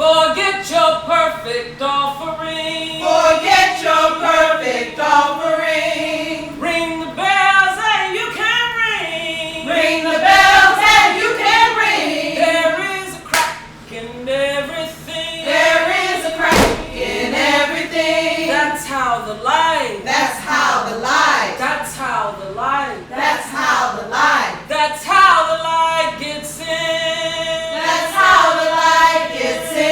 Forget your perfect offering. Forget your perfect offering. Ring the bells and you can ring. Ring the bells and you can ring. There is a crack in everything. There is a crack in everything. That's how the light. That's how the light. That's how the light. That's how the light. That's how the light gets in. That's how the light gets in.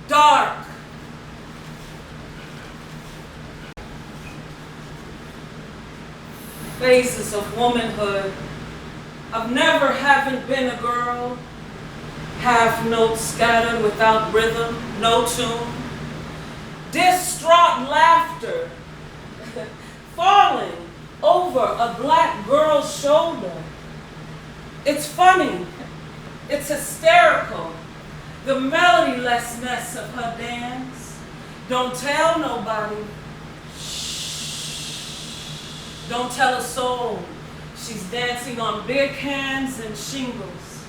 Dark. Phases of womanhood. I've never haven't been a girl. Half notes scattered without rhythm, no tune. Distraught laughter falling over a black girl's shoulder. It's funny. It's hysterical. The melodylessness of her dance. Don't tell nobody. Shh. Don't tell a soul. She's dancing on beer cans and shingles.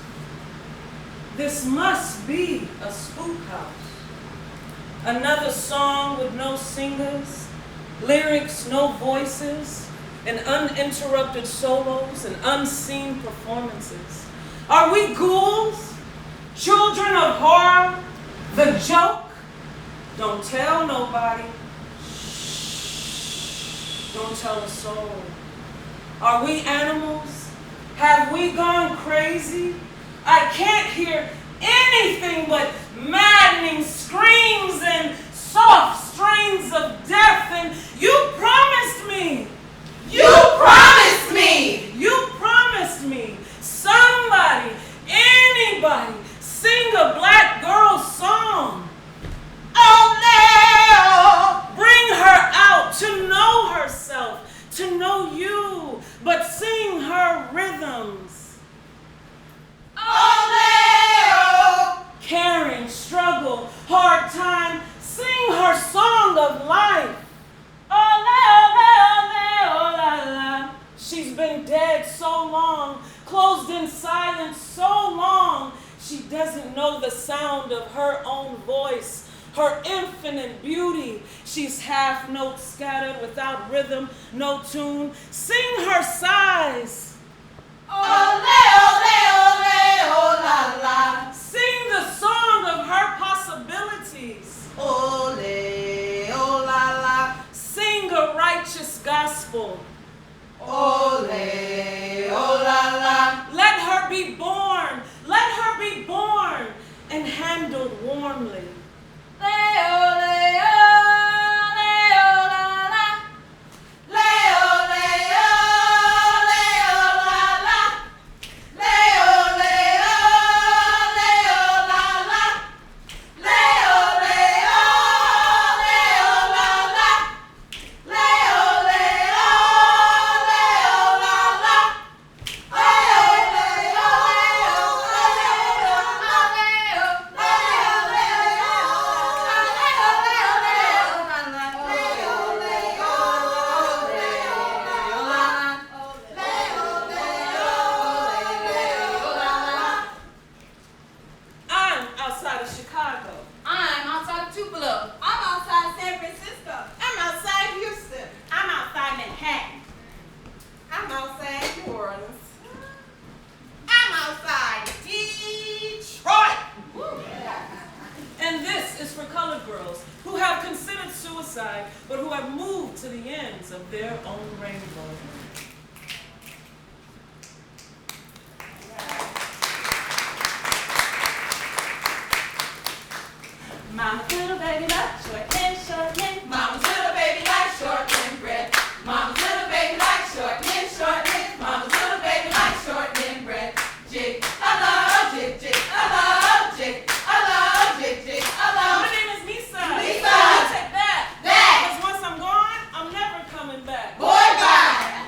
This must be a spook house. Another song with no singers, lyrics, no voices, and uninterrupted solos and unseen performances. Are we ghouls? Children of horror? The joke? Don't tell nobody. Shh. Don't tell a soul. Are we animals? Have we gone crazy? I can't hear anything but maddening screams and soft strains of death, and you promised me. You promised me. You promised me. Somebody, anybody, sing a black girl song. Oh, Leo. Bring her out to know herself, to know you, but sing her rhythms. Oh, Leo. Caring, struggle, hard time, sing her song of life. Oh, Leo, Leo, Leo, la, la. She's been dead so long, closed in silence so long, she doesn't know the sound of her own voice, her infinite beauty. She's half notes scattered without rhythm, no tune. Sing her sighs. Oh, Leo, Leo, Leo, la, la. Sing the song of her possibilities. Oh, Leo, la, la. Sing a righteous gospel. Oh, Leo, la, la. Let her be born. Let her be born and handled warmly. Leo, Leo, Leo, la, la. Leo, Leo, Leo, la, la. Leo, Leo, Leo, la, la. Leo, Leo, Leo, la, la. Leo, Leo, Leo, la, la. Leo, Leo, I'm outside of Chicago. I'm outside of Tupelo. I'm outside San Francisco. I'm outside Houston. I'm outside Manhattan. I'm outside New Orleans. I'm outside Detroit. And this is for colored girls who have considered suicide, but who have moved to the ends of their own rainbow. Mama's little baby like shortening, shortening. Mama's little baby like shortening bread. Mama's little baby like shortening, shortening. Mama's little baby like shortening bread. Jig, I love jig, jig, I love jig, I love jig, jig, I love. My name is Nisa. Nisa. Take that. That. Because once I'm gone, I'm never coming back. Boy, bye.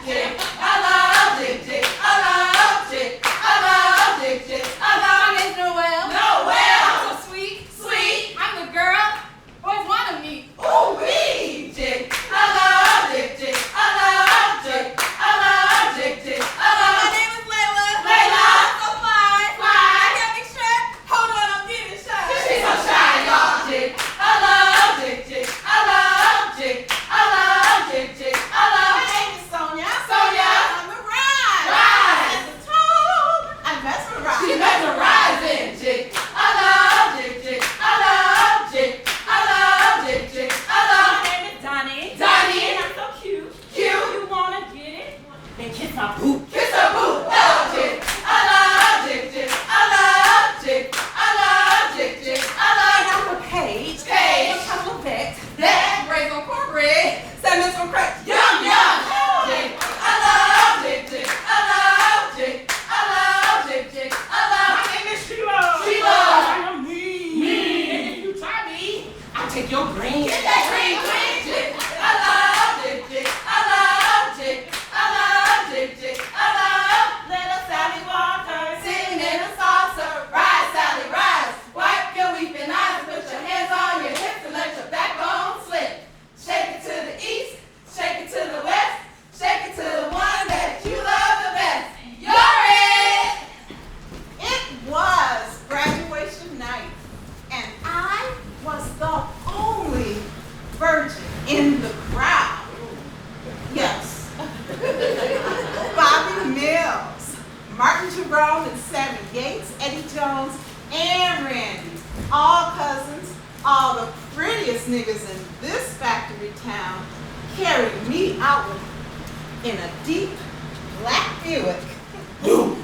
take your green. Get that green, green chick. I love Dick Dick. I love Dick. I love Dick Dick. I love little Sally Walker sitting in a saucer. Rise, Sally, rise. Wipe your weeping eyes. Put your hands on your hips and let your backbone slip. Shake it to the east. Shake it to the west. Shake it to the one that you love the best. You're it. It was graduation night, and I was the only virgin in the crowd. Yes. Bobby Mills, Martin Jerome and Sammy Yates, Eddie Jones, and Randy, all cousins, all the prettiest niggas in this factory town, carried me out in a deep black Buick. Smelling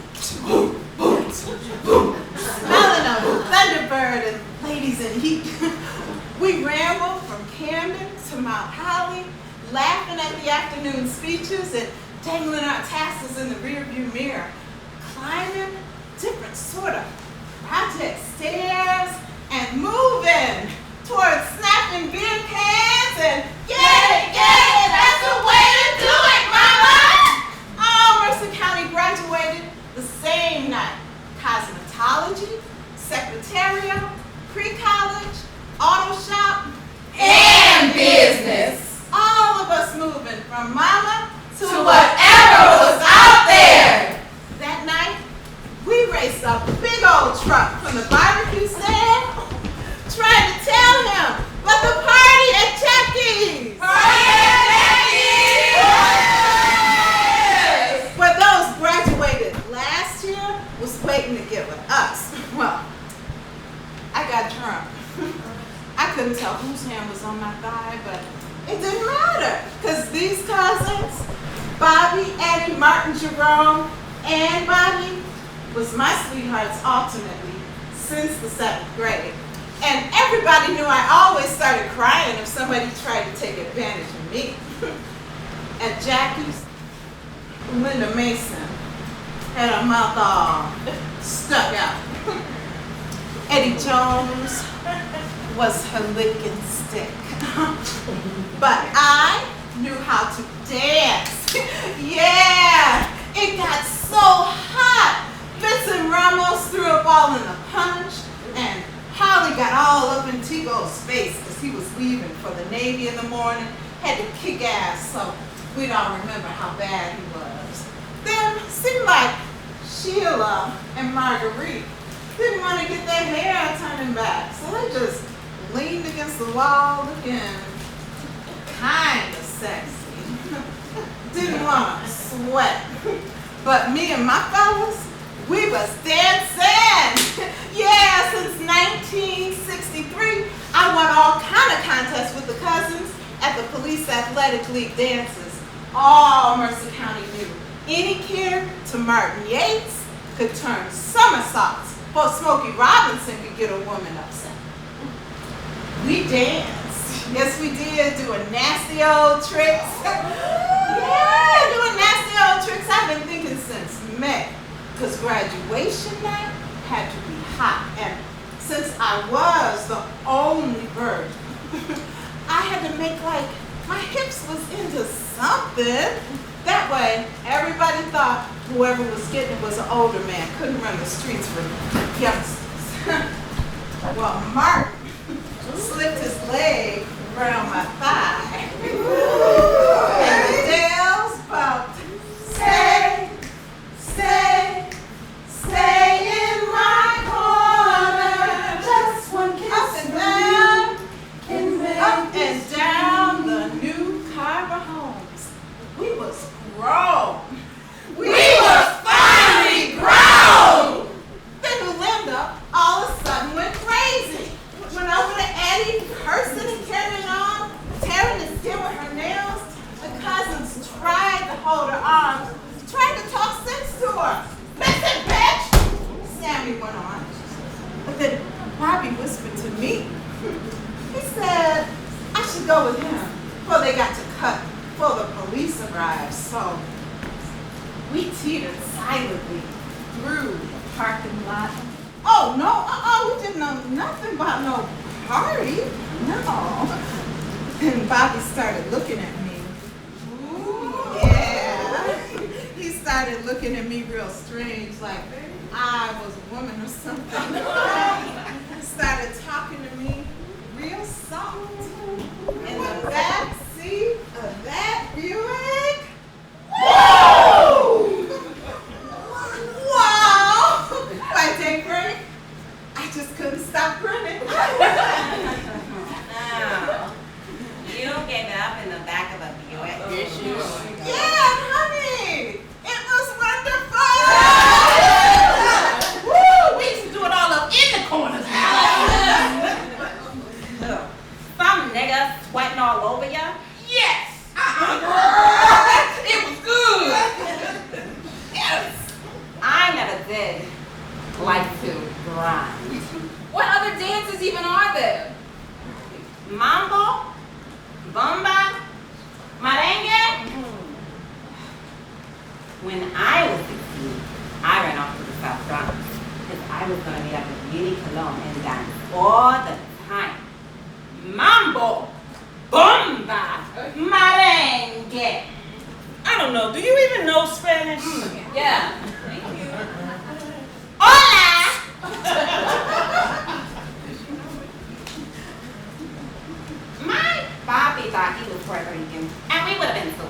of Thunderbird and ladies in heat. We rambled from Camden to Mount Holly, laughing at the afternoon speeches and dangling our tassels in the rearview mirror, climbing different sort of project stairs and moving towards snapping beer cans and get it, that's the way to do it, mama! Oh, Mercer County graduated the same night. Cosmetology, secretarial, pre-college, auto shop, And business. all of us moving from mama to To whatever was out there. That night, we raced a big old truck from the barbecue stand, trying to tell him about the party at Jackie's. Where those graduated last year was waiting to give it us. Well, I got drunk. I couldn't tell whose hand was on my thigh, but it didn't matter, because these cousins, Bobby, Eddie, Martin, Jerome, and Bobby, was my sweethearts ultimately since the 7th grade. And everybody knew I always started crying if somebody tried to take advantage of me. At Jackie's, Linda Mason had her mouth all stuck out. Eddie Jones was her licking stick. But I knew how to dance. Yeah, it got so hot. Vincent Ramos threw up all in the punch, and Holly got all up in T-Bo's face because he was leaving for the Navy in the morning, had to kick ass, so we'd all remember how bad he was. Then it seemed like Sheila and Marguerite didn't want to get their hair turning back, so they just leaned against the wall looking kind of sexy. Didn't want to sweat. But me and my fellas, we was dancing. Yeah, since 1963, I won all kind of contests with the cousins at the Police Athletic League dances. All Mercer County knew. Any kid to Martin Yates could turn somersaults, or Smokey Robinson could get a woman upset. We danced. Yes, we did, doing nasty old tricks. Yeah, doing nasty old tricks. I've been thinking since May, because graduation night had to be hot. And since I was the only virgin, I had to make like my hips was into something. That way, everybody thought whoever was getting it was an older man, couldn't run the streets with youngsters. Well, Martin slipped his leg around my thigh, and the Dales bumped, stay, stay, stay in my corner. Just one kiss. Up and down the new Carver homes. We was grown. We were finally grown. Then Linda all of a sudden went crazy. Went over to Eddie, cursing and carrying on, tearing the skin with her nails. The cousins tried to hold her arms, tried to talk sense to her. Listen, bitch, Sammy went on. But then Bobby whispered to me. He said I should go with him before they got to cut, before the police arrived. So we teetered silently through the parking lot. Oh, no, we didn't know nothing about no Party? No. And Bobby started looking at me. Yeah. He started looking at me real strange, like I was a woman or something. Started talking to me real soft. In the back seat of that Buick. Whoa! Wow! By daybreak, I just couldn't stop grinning. Oh, you gave it up in the back of a Buick? Yeah, honey! It was wonderful! Woo! We used to do it all up in the corners. Some nigga sweating all over ya? Yes! It was good! Yes! I never did like to grind. What other dances even are there? Mambo, bomba, merengue. When I was 16, I ran off to the South Bronx because I was going to meet up with Yuri Colon and dance all the time. Mambo, bomba, merengue. I don't know. Do you even know Spanish? Yeah. Hola! My papi thought he was Puerto Rican, and we would have been too.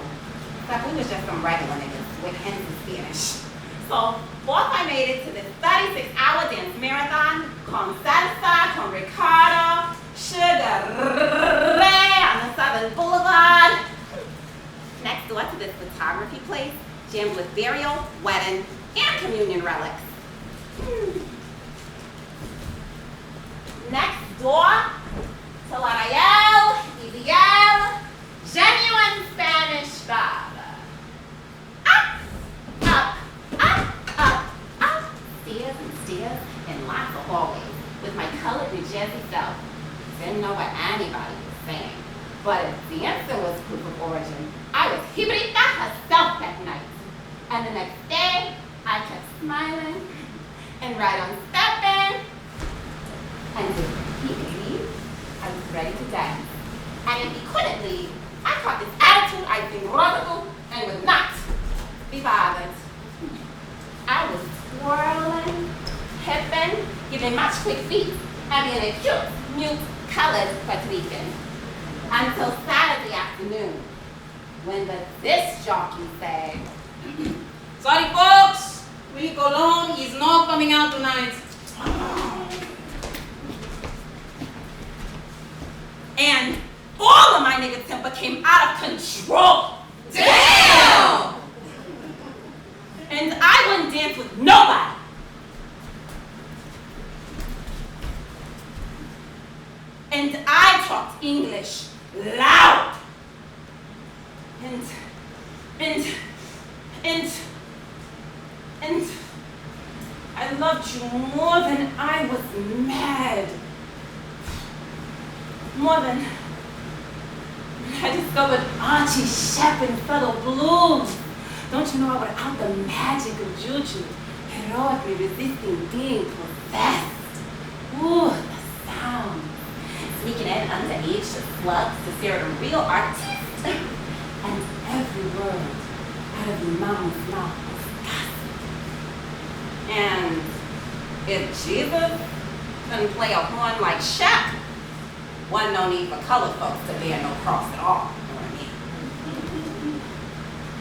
But we was just some regular niggas with hands in Spanish. So, once I made it to this 36-hour dance marathon, con salsa, con Ricardo, Sugar Ray on the Southern Boulevard. Next door to this photography place, jammed with burial, wedding, and communion relics. Next door to La Royale, Ideal, genuine Spanish barber. Up, up, up, up, up, stairs and stairs, and lots of hallways with my colored New Jersey self. Didn't know what anybody was saying, but if the answer was proof of origin, I was Hibrita herself that night. And the next day, I kept smiling and right on stepping. And if he could leave, I was ready to dance. And if he couldn't leave, I caught this attitude I'd been radical and would not be bothered. I was twirling, hipping, giving much quick feet, and being a cute, mute, colored Puerto Rican. Until Saturday afternoon, when the disc jockey said, Sorry, folks. Willie Colon is not coming out tonight. and all of my nigga temper came out of control. Damn! And I wouldn't dance with nobody. And I talked English loud. And I loved you more than I was mad. More than I discovered Archie Shepp and fellow blues. Don't you know I without the magic of juju, heroically resisting being possessed. Ooh, the sound. Sneaking in underage to slugs to stare at a real artist. And every word out of your mom's mouth was gossip. And if Jesus couldn't play a horn like Shaq, wasn't no need for colored folks to bear no cross at all. You know what I mean?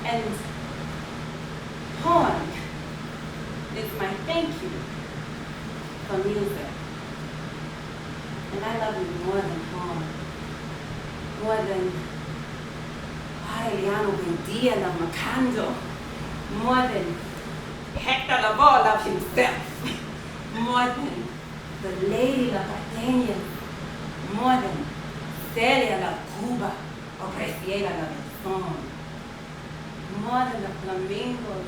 And horn is my thank you for music. And I love you more than horn. More than Aureliano Buendía of Macando. More than Hector Lavoe of himself. More than the Lady La Cardeña. More than Celia La Cuba or Graciela La Besson. More than the flamingos.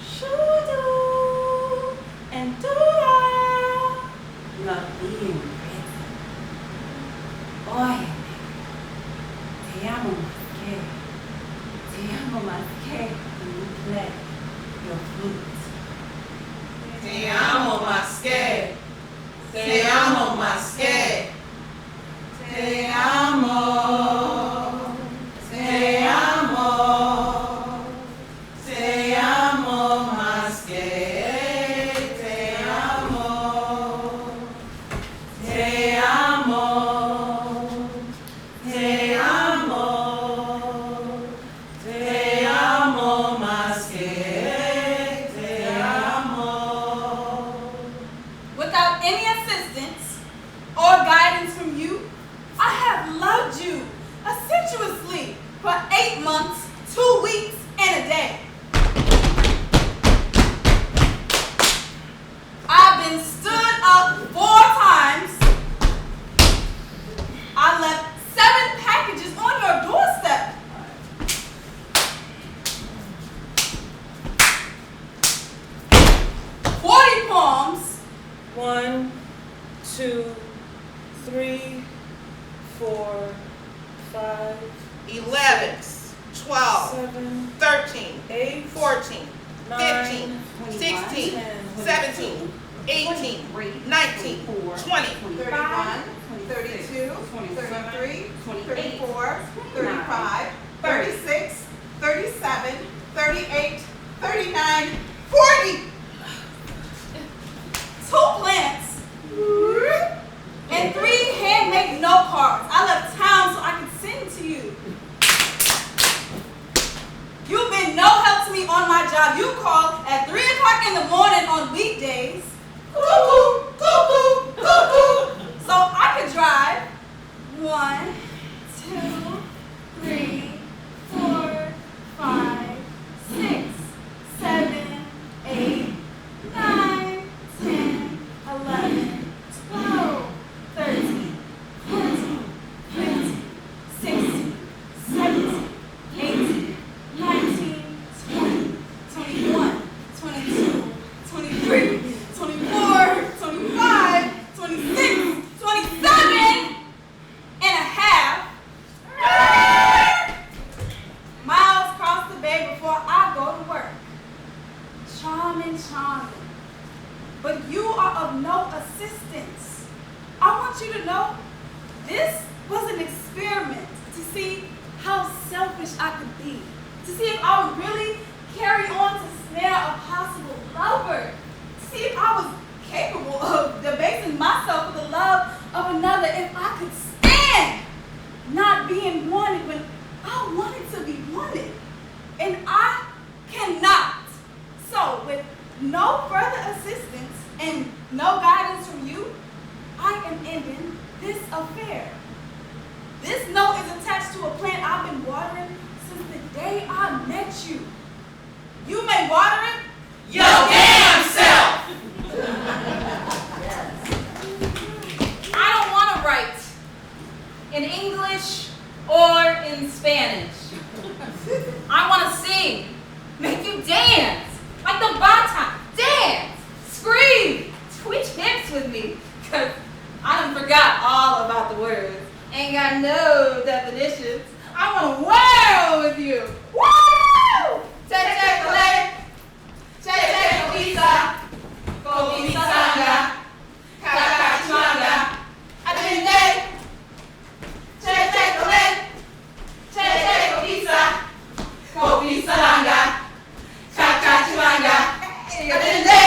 Shoo-doo and doo-dah. Love being written. Oye, te amo más que. Te amo más que when you play your flute. Te amo más que. Te amo más que. Te amo. Te amo. Te amo más que te amo. Te amo. Te amo. Te amo más que te amo. Without any assistance or guidance from you, I have loved you assiduously for 8 months, 2 weeks, and a day. I've been stood up 4 times. I left 7 packages on your doorstep. Poems. 1, 2, 3, 4, 5, 11, 12, 7, 13, 8, 14, 9, 15, 10, 16, 17, 18, 19, 20, 31, 32, 33, 34, 35, 36, 37, 38, 39, 40. 2 plants and 3 handmade note cards. I left town so I could send to you. You've been no help to me on my job. You call at 3 o'clock in the morning on weekdays. Cuckoo, cuckoo, cuckoo. So I could drive 1, 2, 3, 4, 5, 6, 7, 8, 9, 10, 11, 12, 13, 14, 15, 16, 17, 18, 19, 20, 21, 22, 23, 24, 25, 26, 27 and a half miles across the bay before I go to work. Charming, charming. But you are of no assistance. I want you to know this was an experiment to see how selfish I could be, to see if I would really carry on to snare a possible lover, to see if I was capable of debasing myself for the love of another, if I could stand not being wanted when I wanted to be wanted. And I cannot. So with no further assistance and no guidance from you, I am ending this affair. This note is attached to a plant I've been watering since the day I met you. You may water it. Your damn self! I don't want to write in English or in Spanish. I want to sing, make you dance, like the bata, dance, scream, twitch hips with me, because I done forgot all about the words, ain't got no definitions. I want to wow with you. Woo! Che-che-kole, che-che-kobisa, kobisanga, kakachwanga, adende, che-che-kole, che-che-kobisa, kobisalanga, kakachwanga, adende.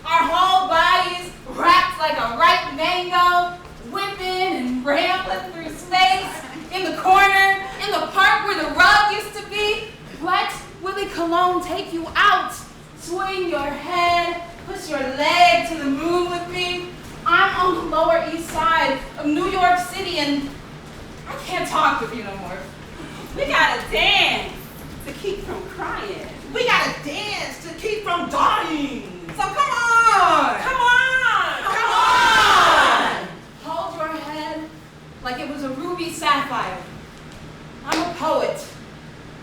Our whole bodies wrapped like a ripe mango, whipping and rambling through space, in the corner, in the park where the rug used to be. Let Willie Colon take you out. Swing your head, push your leg to the moon with me. I'm on the Lower East Side of New York City and I can't talk with you no more. We gotta dance to keep from crying. We gotta dance to keep from dying. So come on! Come on! Come on! Hold your head like it was a ruby sapphire. I'm a poet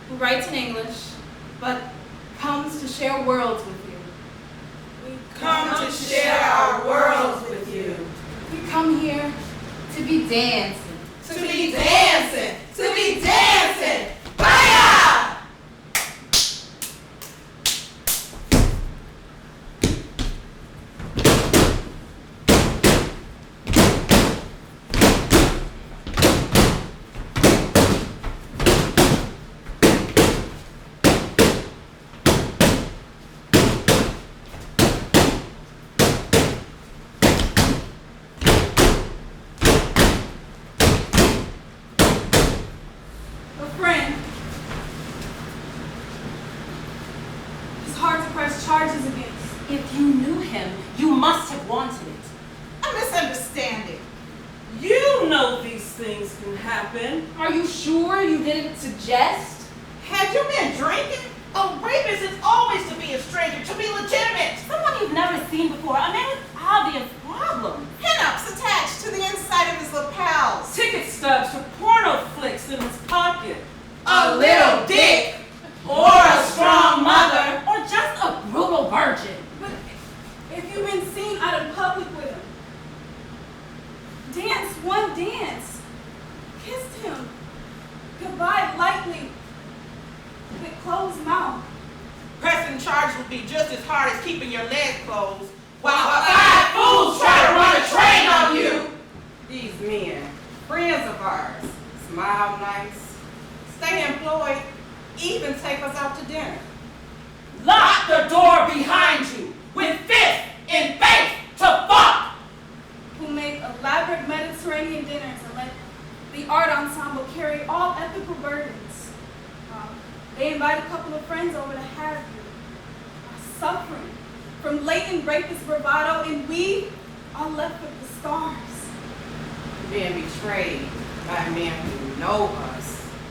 who writes in English, but comes to share worlds with you. Come to share our worlds with you. We come here to be dancing. To be dancing. To be dancing. Fire! charges against? If you knew him, you must have wanted it. A misunderstanding. You know these things can happen. Are you sure you didn't suggest? Had you been drinking? A rapist is always to be a stranger, to be legitimate. Someone you've never seen before, a man with obvious problems. Pinups attached to the inside of his lapels. Ticket stubs for porno flicks in his pocket. A little dick. Or a strong mother. Or just a brutal virgin. But if you've been seen out in public with him, dance one dance, kissed him, goodbye lightly, with closed mouth. Pressing charges would be just as hard as keeping your legs closed while 5 fools try to run a train on you. These men, friends of ours, smile nice, stay employed, even take us out to dinner. Lock the door behind you with fist in face to fuck. Who make elaborate Mediterranean dinners and let the art ensemble carry all ethical burdens. They invite a couple of friends over to have you. Are suffering from latent rapist bravado, and we are left with the scars. Being betrayed by men who know us.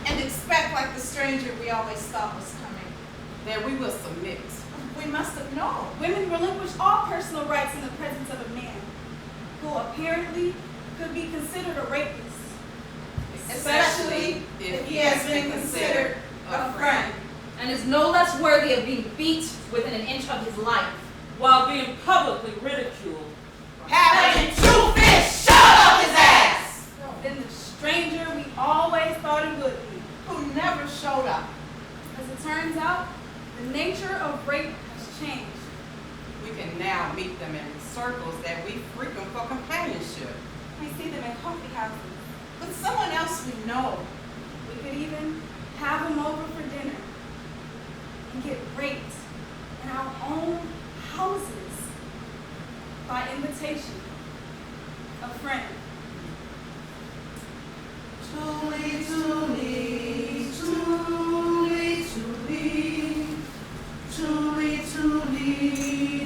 And expect like the stranger we always thought was coming. That we will submit. We must have known. Women relinquish all personal rights in the presence of a man who apparently could be considered a rapist. Especially if he has been considered a friend. And is no less worthy of being beat within an inch of his life. While being publicly ridiculed. Having 2 fish shove up his ass. Then the stranger we always thought it would be. Who never showed up. As it turns out, the nature of rape has changed. We can now meet them in circles that we frequent for companionship. We see them in coffee houses. With someone else we know. We could even have them over for dinner and get raped in our own houses by invitation. A friend. Tuli, tuli, tuli, tuli, tuli, tuli,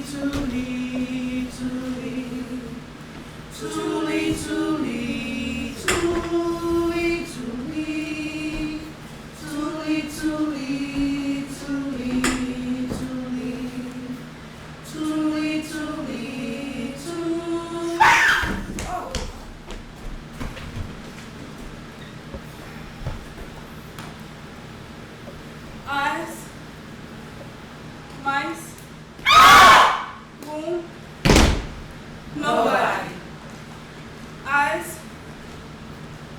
tuli, tuli, tuli, tuli, tuli, tuli, tuli, tuli, tuli, tuli, tuli, tuli, tuli. Oh. Eyes. Mice. Womb. Nobody. Eyes.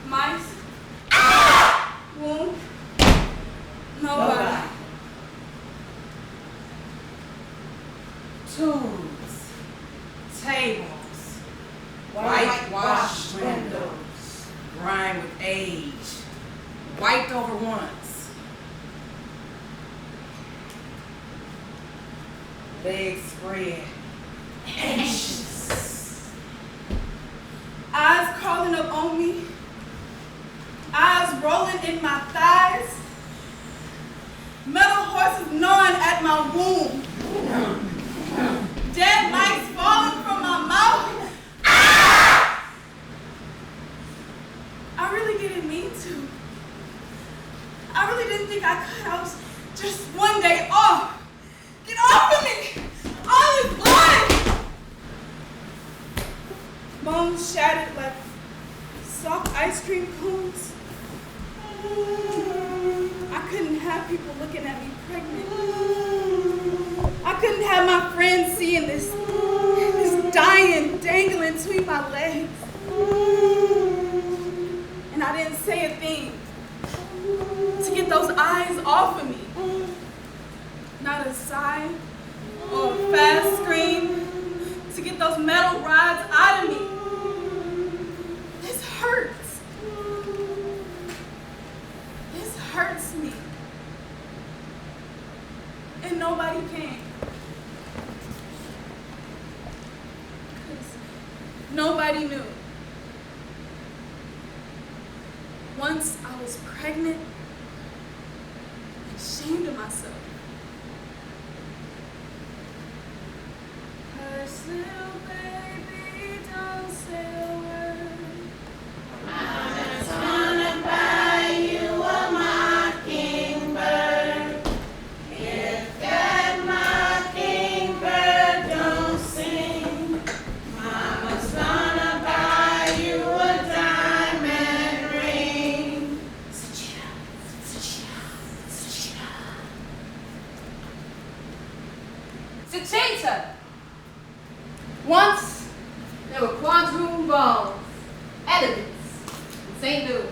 Mice. Womb. Nobody. Tombs. Tables. Whitewashed windows, grime with age, wiped over once. Legs spread, anxious. Eyes crawling up on me. Eyes rolling in my thighs. Metal horses gnawing at my womb. Dead mice falling from my mouth. I really didn't mean to. I really didn't think I could. I was just one day off. Get off of me! I was blind! Bones shattered like soft ice cream cones. I couldn't have people looking at me pregnant. I couldn't have my friends seeing this dying dangling between my legs. And I didn't say a thing to get those eyes off of me. Not a sigh or a fast scream to get those metal rods out of me. This hurts. This hurts me. And nobody came. 'Cause nobody knew. Once I was pregnant, ashamed of myself. Hush, little baby, don't say a word. Mama's gonna buy you a mockingbird. If that mockingbird don't sing, Mama's gonna buy you a diamond ring. Suchinta! Once there were quadroon balls, edifices in St. Louis,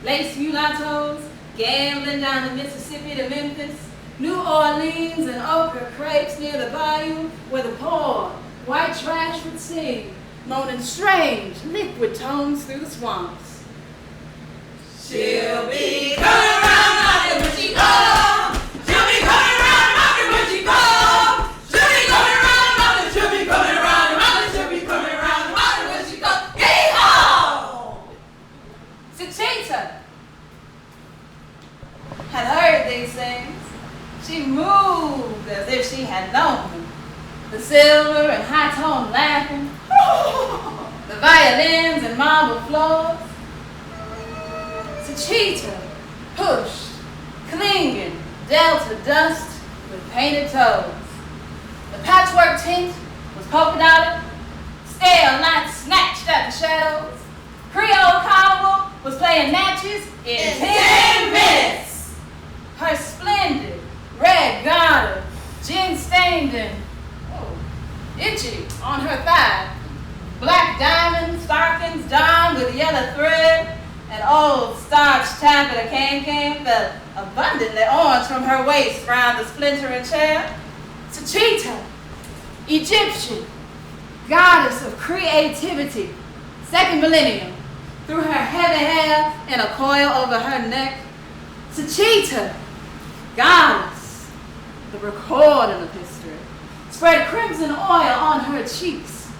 lace mulattoes gambling down the Mississippi to Memphis, New Orleans and ochre crepes near the bayou where the poor white trash would sing, moaning strange liquid tones through the swamps. She'll be coming around knocking when she comes. She'll be coming around knocking when she comes. She'll be coming around knocking. She'll be coming around knocking. She'll be coming around knocking when she comes. Yee-haw! Suchinta had heard these things. She moved as if she had known them. The silver and high-toned laughing, the violins and marble floors. Suchinta pushed, clinging, delta dust with painted toes. The patchwork tent was polka dotted, stale lights snatched at the shadows. Creole carnival was playing matches in 10 minutes. Her splendid red garter, gin-stained and itchy on her thigh, black diamond stockings darned with yellow thread, and old starched taffeta can fell abundantly orange from her waist round the splintering chair. Suchinta, Egyptian, goddess of creativity, second millennium, threw her heavy hair in a coil over her neck. Suchinta, goddess, the recording of history, spread crimson oil on her cheeks,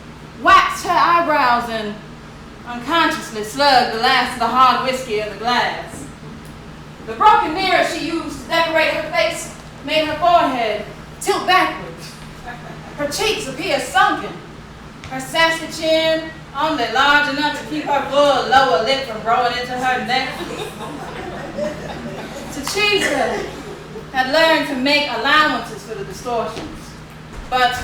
waxed her eyebrows, and unconsciously slugged the last of the hard whiskey in the glass. The broken mirror she used to decorate her face made her forehead tilt backwards. Her cheeks appeared sunken, her sassy chin only large enough to keep her full lower lip from growing into her neck. Suchinta had learned to make allowances for the distortions, but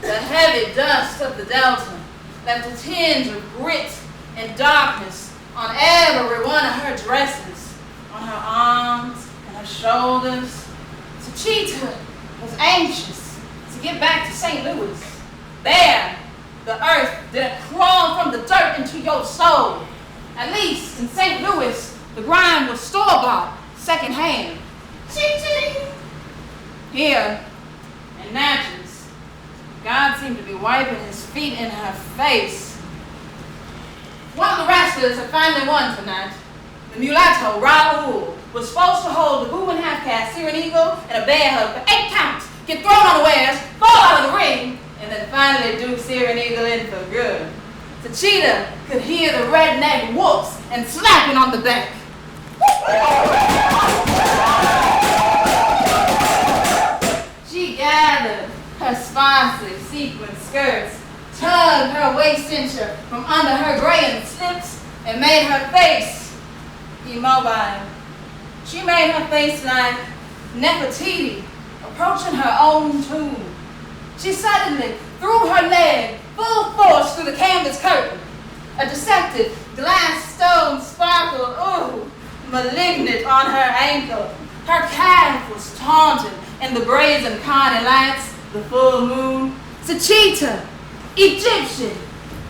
the heavy dust of the Delta left a tinge of grit and darkness on every one of her dresses, on her arms and her shoulders. Suchinta was anxious to get back to St. Louis. There, the earth didn't crawl from the dirt into your soul. At least in St. Louis, the grime was store-bought, second-hand. Ching-ching! Here, in Natchez, God seemed to be wiping his feet in her face. One of the wrestlers had finally won tonight. The mulatto, Raul, was supposed to hold the booming half-caste Syrian Eagle and a bear hug for 8 counts, get thrown unawares, fall out of the ring, and then finally do Syrian Eagle in for good. Suchinta could hear the redneck whoops and slapping on the back. She gathered her sparsely sequined skirts, tugged her waist cincher from under her graying slips, and made her face immobile. She made her face like Nefertiti approaching her own tomb. She suddenly threw her leg full force through the canvas curtain. A deceptive glass stone sparkled, malignant on her ankle. Her calf was taunted in the brazen carny lights, the full moon. Suchinta, Egyptian,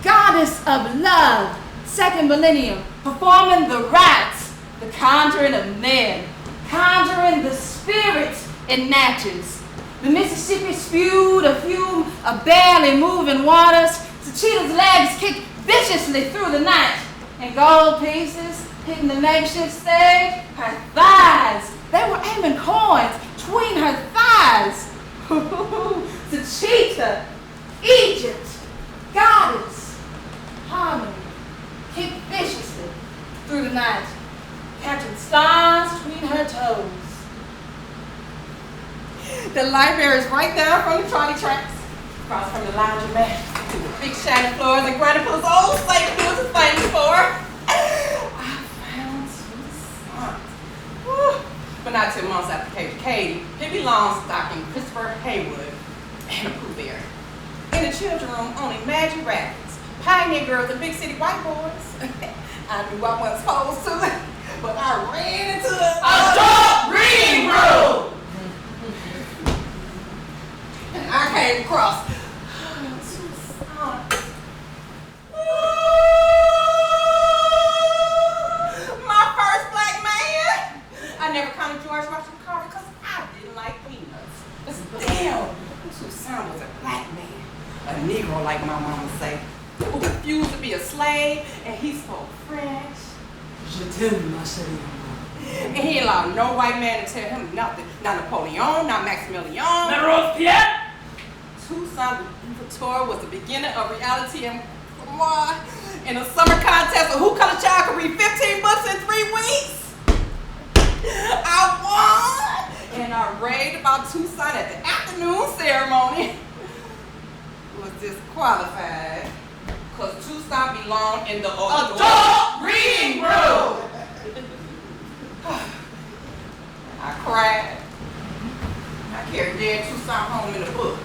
goddess of love, second millennium, performing the rites, the conjuring of men, conjuring the spirits in Natchez. The Mississippi spewed a fume of barely moving waters. Suchinta's legs kicked viciously through the night, and gold pieces hitting the makeshift stage. Her thighs, they were aiming coins between her thighs. Suchinta, Egypt, goddess, harmony, kicked viciously through the night, catching stars between her toes. The library is right there from the trolley tracks. Across from the laundromat to the big shiny floors and Grandpa's old St. Louis is famous for. I found Toussaint. Whew. But not till months after Katie, Pippi Longstock and Christopher Haywood, and a Pooh Bear. In the children's room, only Magic Rabbits, Pioneer Girls, and Big City White Boys. I knew I wasn't supposed to, but I ran into the Adult reading room! and I came across Toussaint. My first black man. I never counted George Washington Carver because I didn't like peanuts. But still, Toussaint was a black man, a Negro like my mama say, who refused to be a slave, and he spoke French. Je t'aime, ma chérie. And he allowed no white man to tell him nothing. Not Napoleon, not Maximilian. La Robespierre? Toussaint Louverture was the beginning of reality and moi in a summer contest of who color child could read 15 books in 3 weeks. I won, and I raved about Toussaint at the afternoon ceremony. Was disqualified because Toussaint belonged in the Adult reading room! I cried. I carried Dad Toussaint home in a book.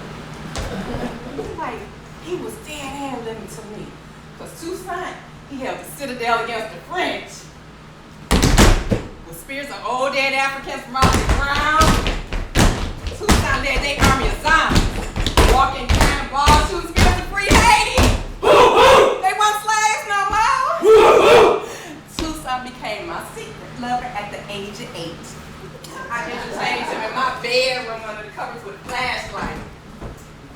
Like, he was dead hand living to me. Because Toussaint, he held the citadel against the French. With spears of old dead Africans from out the ground. Toussaint led their army of zombies. Walking cannonballs, shooting spears to free Haiti. They weren't slaves no more. Toussaint became my secret lover at the age of 8. I entertained him in my bedroom under the covers with a flashlight.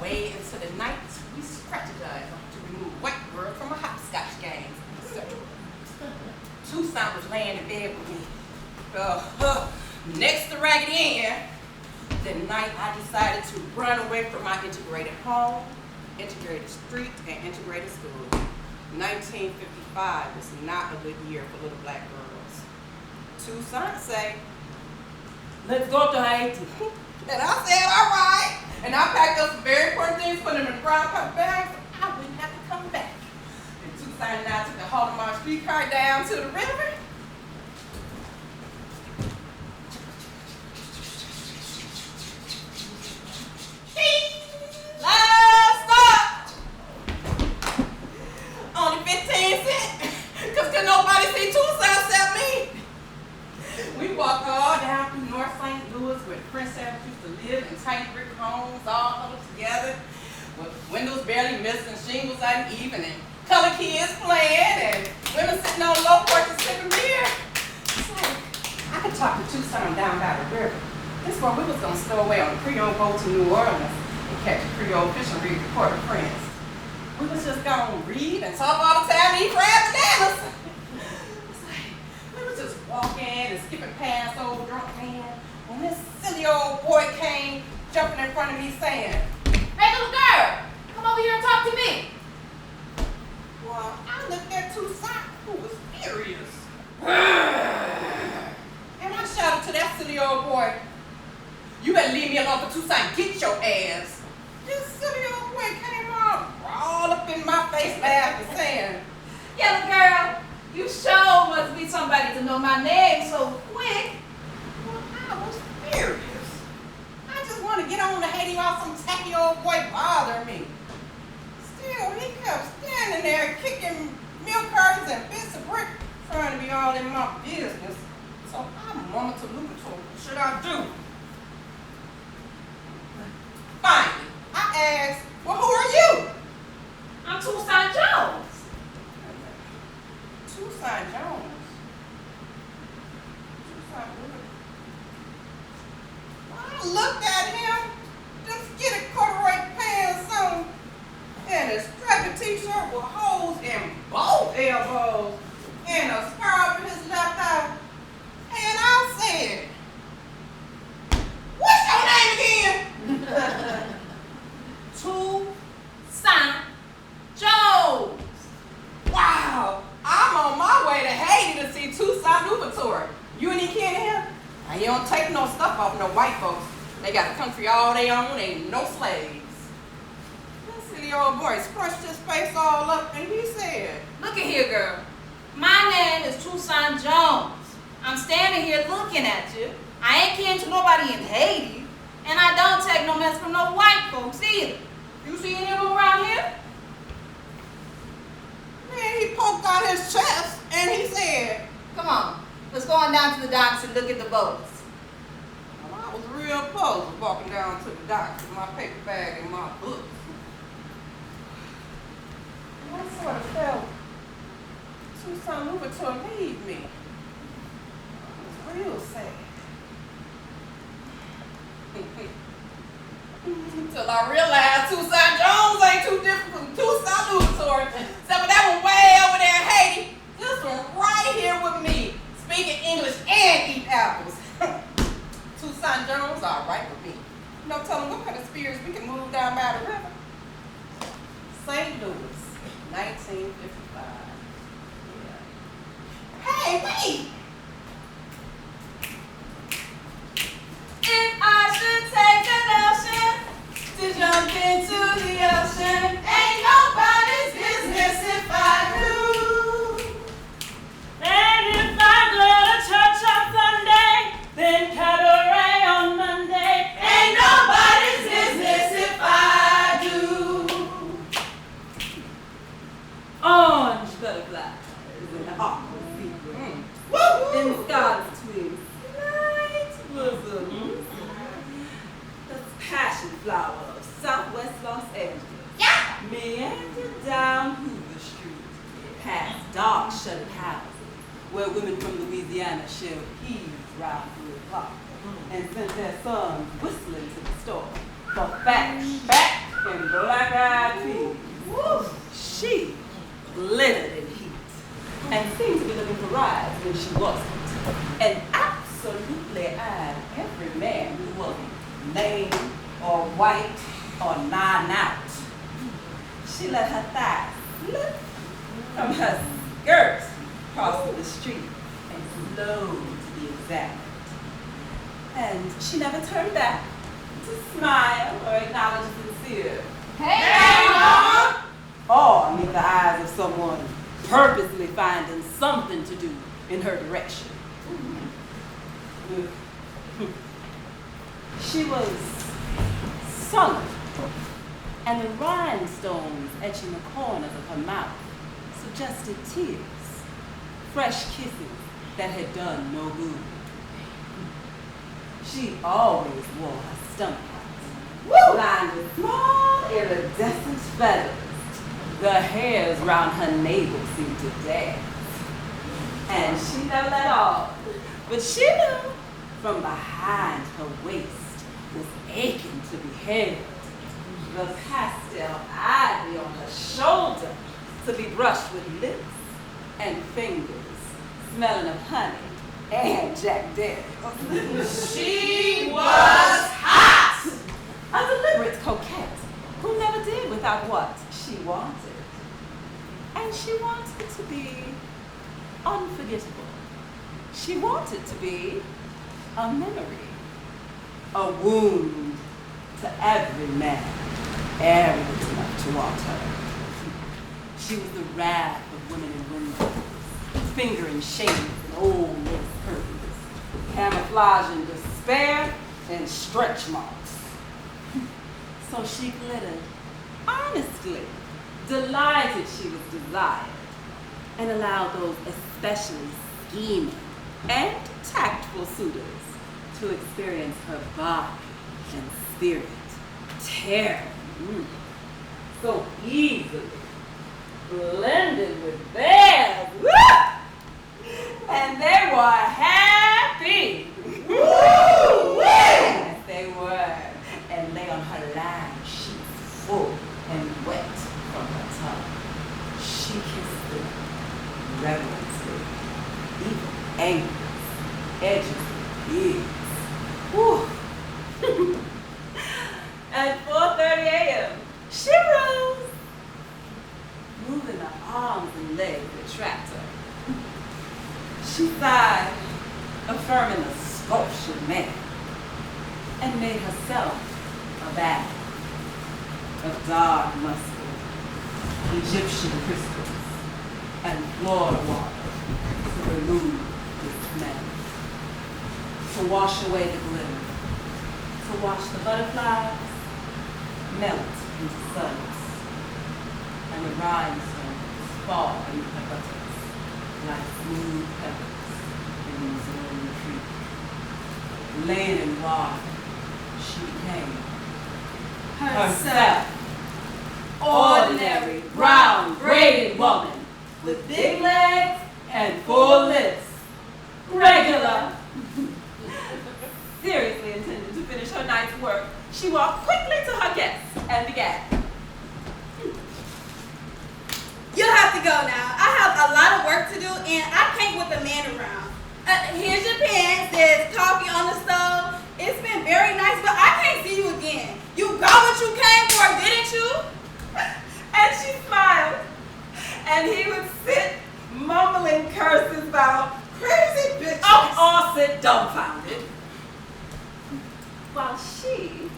Way into the night, we strategized to remove white girl from a hopscotch game. So, Toussaint was laying in bed with me. Next to Raggedy Ann, the night I decided to run away from my integrated home, integrated street, and integrated school. 1955 was not a good year for little black girls. Toussaint say, Let's go to Haiti. and I said, all right. And I packed up some very important things, put them in a brown paper bag, so I wouldn't have to come back. And Toussaint and I took the Haldeman streetcar down to the river. Last stop! Only 15 cents, because could nobody see Toussaint except me. We walked all down through North St. Louis where the French savages used to live in tiny brick homes all huddled together with windows barely missing, shingles uneven, and colored kids playing, and women sitting on low porches sipping beer. It's like, I could talk to Toussaint down by the river. This one we was going to stow away on a Creole boat to New Orleans and catch a Creole fish and read the Port-au-Prince. We was just going to read and talk all the time and eat crab bananas. We was just walking and skipping past old drunk man when this silly old boy came jumping in front of me saying, Hey, little girl, come over here and talk to me. well, I looked at Toussaint, who was furious. And I shouted to that silly old boy, you better leave me alone for Toussaint, get your ass. This silly old boy came all up in my face laughing, saying, Yeah, little girl, you sure must be somebody to know my name so quick. well, I was furious. I just want to get on to Haiti while some tacky old boy bothered me. Still, he kept standing there kicking milk cartons and bits of brick, trying to be all in my business. So I mumbled to Louverture, what should I do? Finally, I asked, well, who are you? I'm Toussaint Jones. Toussaint Jones. Toussaint Louverture. I looked at him, them skinny corduroy pants on, and a strappy t-shirt with holes in both elbows, and a scar over his left eye. And I said, what's your name again? Toussaint Jones. Wow, I'm on my way to Haiti to see Toussaint Louverture. You any kin of him? Now, he don't take no stuff off no white folks. They got the country all they own, ain't no slaves. old boy scrunched his face all up and he said, Look at here, girl. My name is Tucson Jones. I'm standing here looking at you. I ain't kin to nobody in Haiti, and I don't take no mess from no white folks either. You see any of them around here? man, he poked out his chest and he said, Come on, let's go on down to the docks and look at the boats. well, I was real puzzled walking down to the docks with my paper bag and my books. And I sort of felt Tucson Louverture leave me. It was real sad. Until I realized Tucson Jones ain't too different from Tucson Louverture. Except for that one way over there in Haiti. This one right here with me, speaking English and eat apples. Tucson Jones, all right with me. No telling what kind of spirits we can move down by the river. St. Louis, 1955. Yeah. Hey, wait! If I should take the notion to jump into the ocean, Ain't nobody's business if I do. And if I go to church on Sunday, then cabaret on Monday. Ain't nobody's business if I do. Orange butterflies and aqua zebra. In Scott's twins, light bosoms. The passion flower of Southwest Los Angeles. Meander down Hoover Street, past dark shuttered houses, where women from Louisiana shelled peas round 3 o'clock, and sent their sons whistling to the store for fat and black-eyed peas. She glittered in heat, and seemed to be looking for rides when she wasn't, and absolutely eyed every man who wasn't lame or white or non-out. She let her thighs slip from her skirt crossing the street and slowed to be examined. And she never turned back to smile or acknowledge sincere, Hey, Mama! or meet the eyes of someone purposely finding something to do in her direction. She was sullen, and the rhinestones etching the corners of her mouth suggested tears, fresh kisses that had done no good. She always wore her stomach out, lined with small iridescent feathers. The hairs round her navel seemed to dance, and she never let off. But she knew from behind her waist was aching to be held. The pastel ivy on her shoulder to be brushed with lips and fingers, smelling of honey and Jack Daniels. She was hot. A deliberate coquette who never did without what she wanted. And she wanted to be unforgettable. She wanted to be a memory, a wound to every man arrogant enough to want her. She was the wrath of women in windows, fingering shades and old lace curtains, camouflaging despair and stretch marks. So she glittered honestly, delighted she was desired, and allowed those especially scheming and tactful suitors to experience her body and spirit tearing so easily, blended with theirs. And they were happy. Yes, they were. And lay on her line, sheets full and wet from her tongue. She kissed them reverently, even angles, edges, ears. Whew. At 4:30 a.m., she rose, moving her arms and legs to attract her. She sighed, affirming the sculptured man, and made herself a bag of dark muscle Egyptian crystals and Florida water to remove the smell, to wash away the glitter, to watch the butterflies melt into suns, and the rhinestones fall beneath her buttocks like smooth pebbles in the Missouri creek. Laying in water, she became herself. Ordinary, brown, braided woman with big legs and full lips. Regular. Seriously intended to finish her night's work, she walked quickly to her guests and began. You'll have to go now. I have a lot of work to do and I can't whip a man around. Here's your pen. There's coffee on the stove. It's been very nice, but I can't see you again. You got what you came for, didn't you? And she smiled. And he would sit mumbling curses about crazy bitches. All sit dumbfounded. While she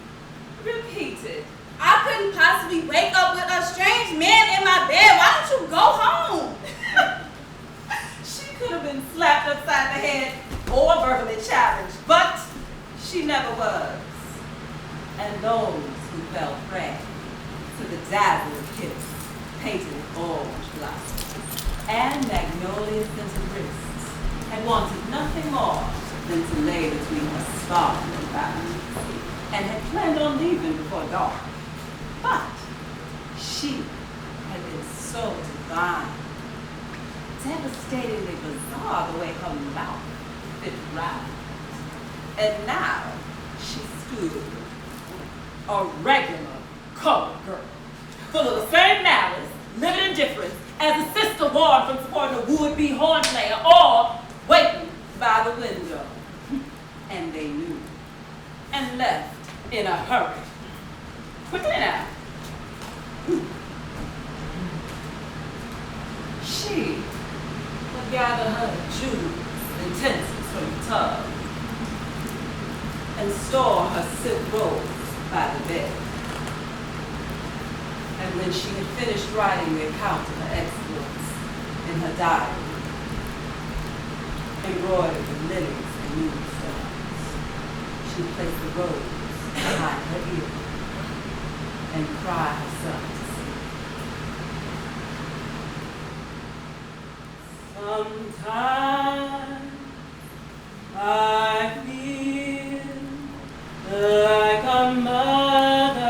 repeated, I couldn't possibly wake up with a strange man in my bed. Why don't you go home? she could have been slapped upside the head or verbally challenged, but she never was. And those who fell prey to the dazzling kiss painted with orange blossoms and magnolia-scented wrists had wanted nothing more than to lay between her sparkling thighs and had planned on leaving before dark. But she had been so divine, devastatingly bizarre the way her mouth fit round. And now she stood, a regular colored girl, full of the same malice, livid indifference as a sister warned from supporting a would-be horn player or waiting by the window. And they knew, and left in a hurry. Quickly now. She would gather her jewels and utensils from the tub and store her silk robes by the bed. And when she had finished writing the account of her exploits in her diary, embroidered with lilies and moonstones, she would place the rose behind her ear and cry herself to sleep. Sometimes I feel like a motherless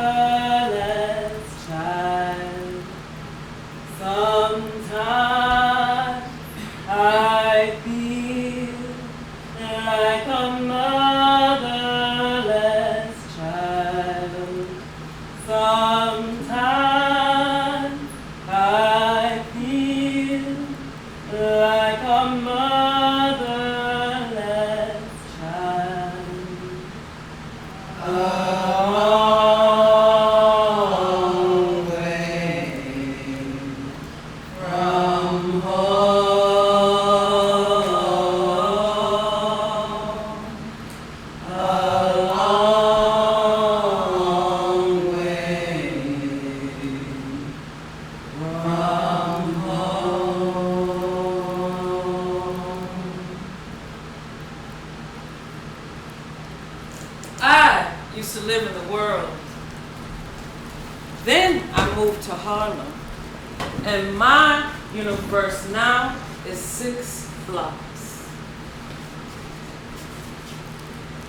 child. Sometimes I feel like a motherless child. Sometimes I feel like a motherless child. A long way from home. A long way from home. I used to live in the world. Then I moved to Harlem. And my universe now is 6 blocks.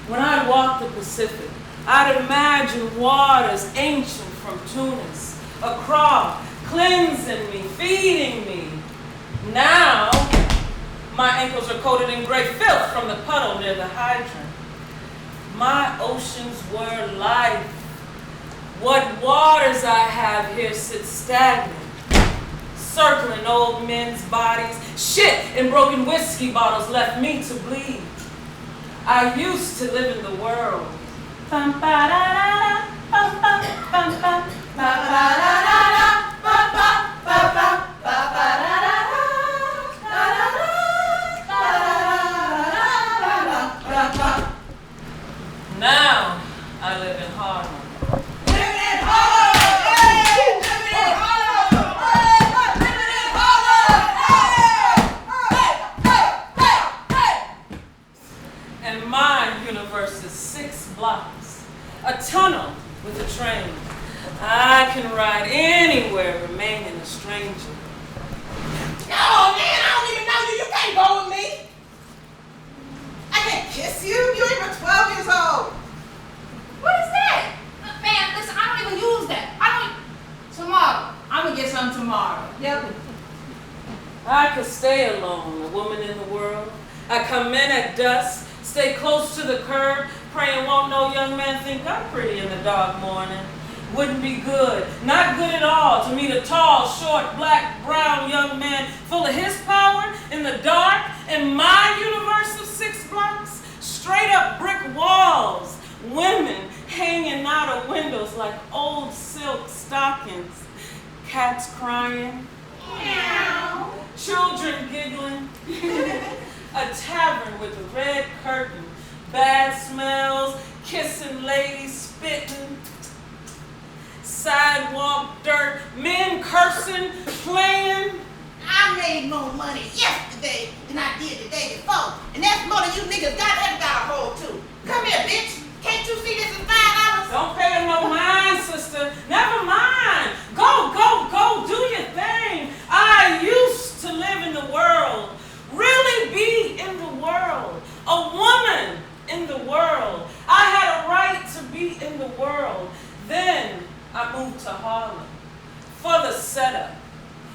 When I walked the Pacific, I'd imagine waters ancient from Tunis, across, cleansing me, feeding me. Now, my ankles are coated in gray filth from the puddle near the hydrant. My oceans were life. What waters I have here sit stagnant, circling old men's bodies. Shit in broken whiskey bottles left me to bleed. I used to live in the world. Bum, ba, da, da, da, bum, bum, bum, bum, ba, ba, da, da, da, ba, ba, ba, ba, ba, ba, da, da, da, da, da, da, da, da, da, da. Now I live in Harlem. Living in Harlem! Hey! Living in Harlem! Hey! And my universe is 6 blocks. A tunnel with a train. I can ride anywhere, remaining a stranger. Oh man, I don't even know you. You can't go with me. I can't kiss you. You're even 12 years old. What is that? Man, listen, I don't even use that. Tomorrow. I'm gonna get some tomorrow. Yep. I could stay alone, a woman in the world. I come in at dusk, stay close to the curb, praying won't no young man think I'm pretty in the dark morning. Wouldn't be good, not good at all, to meet a tall, short, black, brown young man full of his power in the dark, in my universe of 6 blocks, straight up brick walls, women hanging out of windows like old silk stockings, cats crying, Meow. children giggling, a tavern with a red curtain, bad smells, kissing ladies, spitting, sidewalk dirt, men cursing, playing. I made more money yesterday than I did the day before. And that's more than you niggas got a hold to. Come here, bitch. Can't you see this is $5? Don't pay her no mind, sister. Never mind. Go, go, go. Do your thing. I used to live in the world. Really be in the world. A woman in the world. I had a right to be in the world. Then I moved to Harlem for the setup.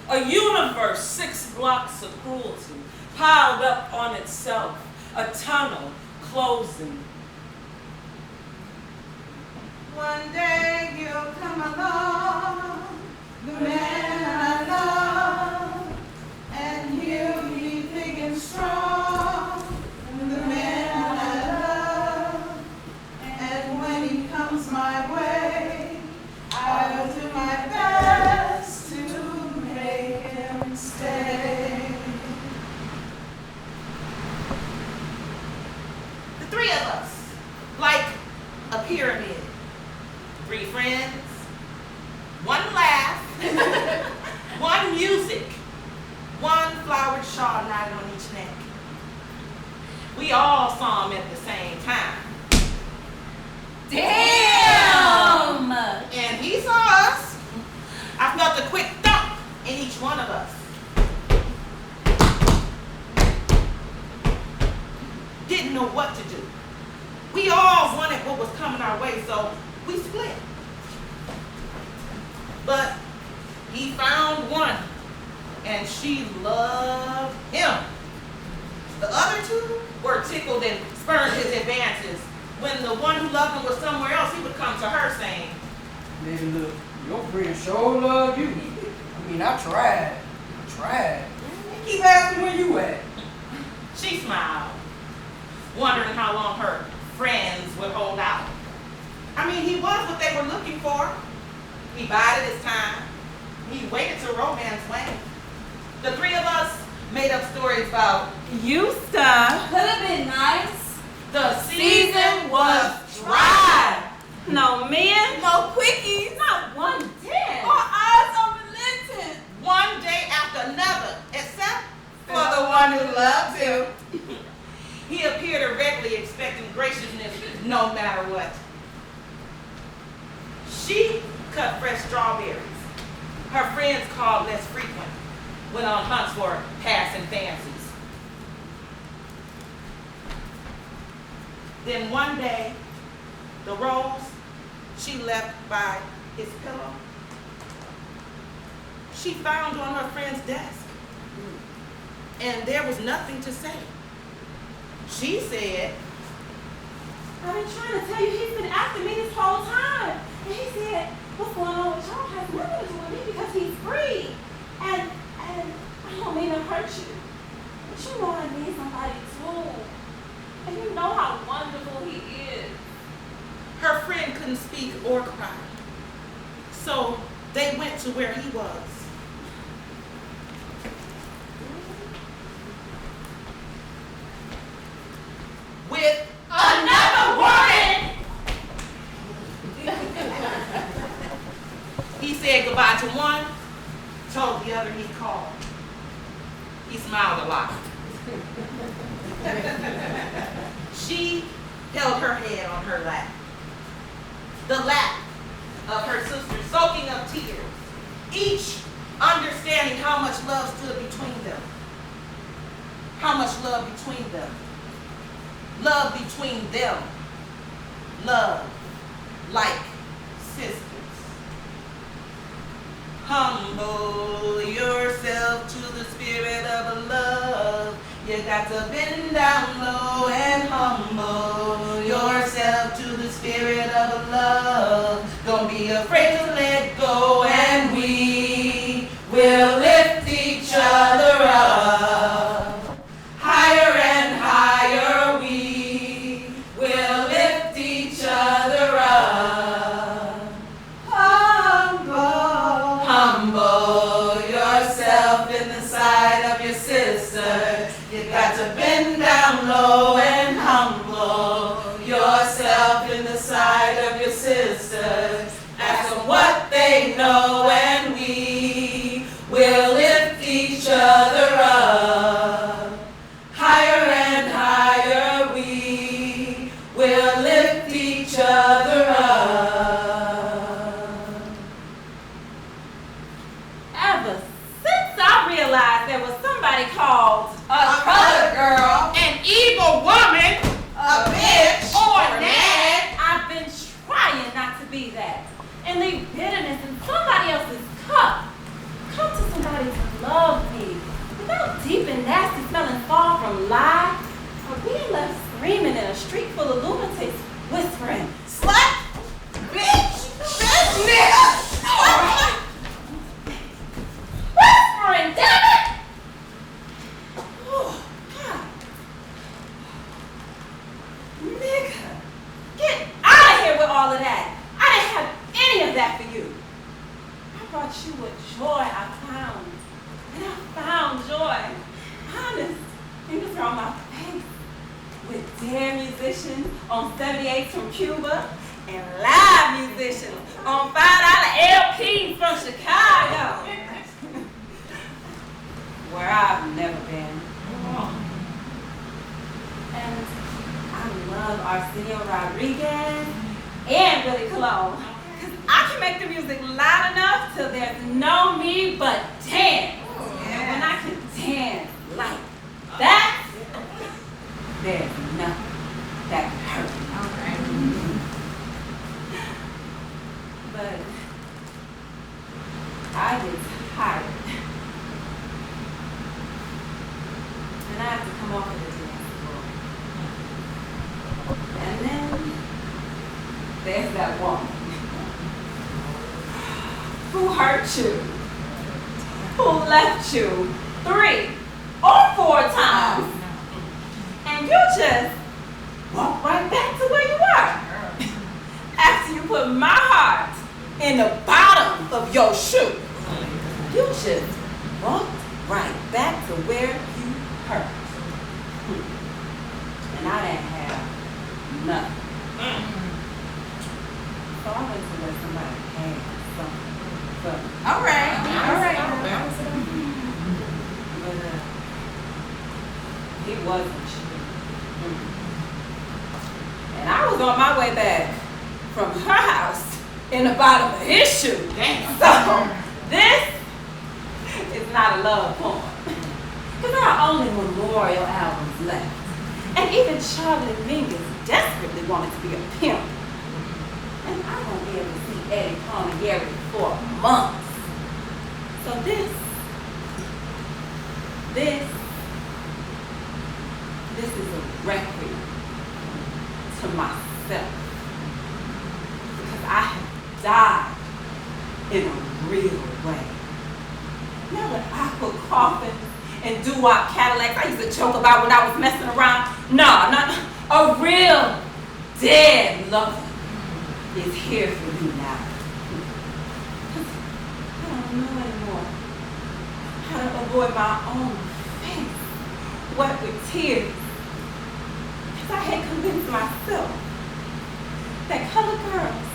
A universe, 6 blocks of cruelty, piled up on itself. A tunnel closing. One day you'll come along, the man I love, and he'll be big and strong, the man I love. And when he comes my way, I will do my best to make him stay. The 3 of us, like a pyramid. 3 friends, 1 laugh, 1 music, 1 flowered shawl knotted on each neck. We all saw him at the same time. Damn! And he saw us. I felt a quick thump in each one of us. Didn't know what to do. We all wanted what was coming our way, so we split. But he found one, and she loved him. The other 2 were tickled and spurned his advances. When the one who loved him was somewhere else, he would come to her saying, Baby, look, your friend sure love you. I mean, I tried. Keep asking where you at. She smiled, wondering how long her friends would hold out. I mean, he was what they were looking for. He bided his time. He waited till romance waned. The 3 of us made up stories about Used to. Could have been nice. the season was dry. No men. No quickies. Not one dare. Or eyes unrelenting. One day after another, except for the one who loved him. He appeared irregularly, expecting graciousness no matter what. She cut fresh strawberries. Her friends called less frequent, went on hunts for passing fancies. Then one day, the rose she left by his pillow, she found on her friend's desk. And there was nothing to say. She said, I've been trying to tell you he's been after me this whole time. And he said, what's going on with y'all has nothing to do with me because he's free. And I don't mean to hurt you. But you know I need somebody too. And you know how wonderful he is. her friend couldn't speak or cry. So they went to where he was. With Another warning! he said goodbye to one, told the other he'd call. He smiled a lot. She the lap of her sister, soaking up tears, each understanding how much love stood between them. How much love between them. Love between them. Love like sisters. Humble yourself to the spirit of love. You got to bend down low and humble yourself to the spirit of love. Don't be afraid to let go, and we will lift each other up. Higher and higher we will lift each other up. Humble yourself in the sight of your sister. You got to bend down low and humble yourself in the sight of your sisters. Ask them what they know, and we will lift each other up. Higher and higher we will lift each other up. Ever since I realized there was somebody called A colored girl, an evil woman, a bitch, or nag, I've been trying not to be that and leave bitterness in somebody else's cup. Come to somebody to love me without deep and nasty smelling far from lie, or being left screaming in a street full of lunatics whispering, slut, bitch, nigga. whispering, damn it! Oh, God. Nigga, get out of here with all of that. I didn't have any of that for you. I brought you a joy I found. And I found joy. Honest. Fingers are on my face. With damn musicians on 78s from Cuba and live musicians on $5 LPs from Chicago. Where I've never been. And I love Arsenio Rodriguez and Billy Colon. Cause I can make the music loud enough till there's no me but dance. And when I can dance like that, there's nothing that can hurt. But I get tired. And I have to come off of the dance floor. And then there's that woman who hurt you, who left you 3 or 4 times, and you just walk right back to where you were. After you put my heart in the bottom of your shoe, you just walked right back to where you hurt. And I didn't have nothing. So I went to let somebody have something. But All right. But it wasn't you. And I was on my way back from her house in the bottom of his shoe. So this is not a love poem. Because there are only memorial albums left. And even Charlie Mingus desperately wanted to be a pimp. And I won't be able to see Eddie Palmieri for months. So this is a requiem to myself. Because I have died in a real way. Not with aqua coffins and doo-wop Cadillacs I used to joke about when I was messing around. No, not a real dead lover is here for you now. I don't know anymore how to avoid my own face wet with tears. Because I had convinced myself that colored girls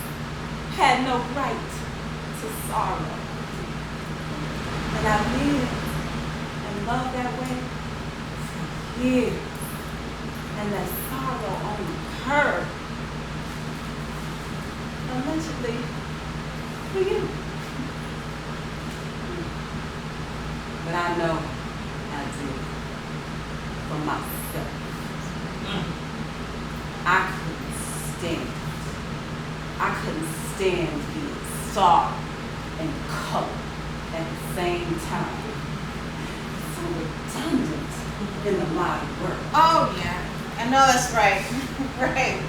had no right to sorrow. And I lived and loved that way for years. And that sorrow only hurt. allegedly for you. But I know I did for myself. I couldn't stand being soft and color at the same time. So redundant in the modern world. Oh, yeah. I know that's right. Right.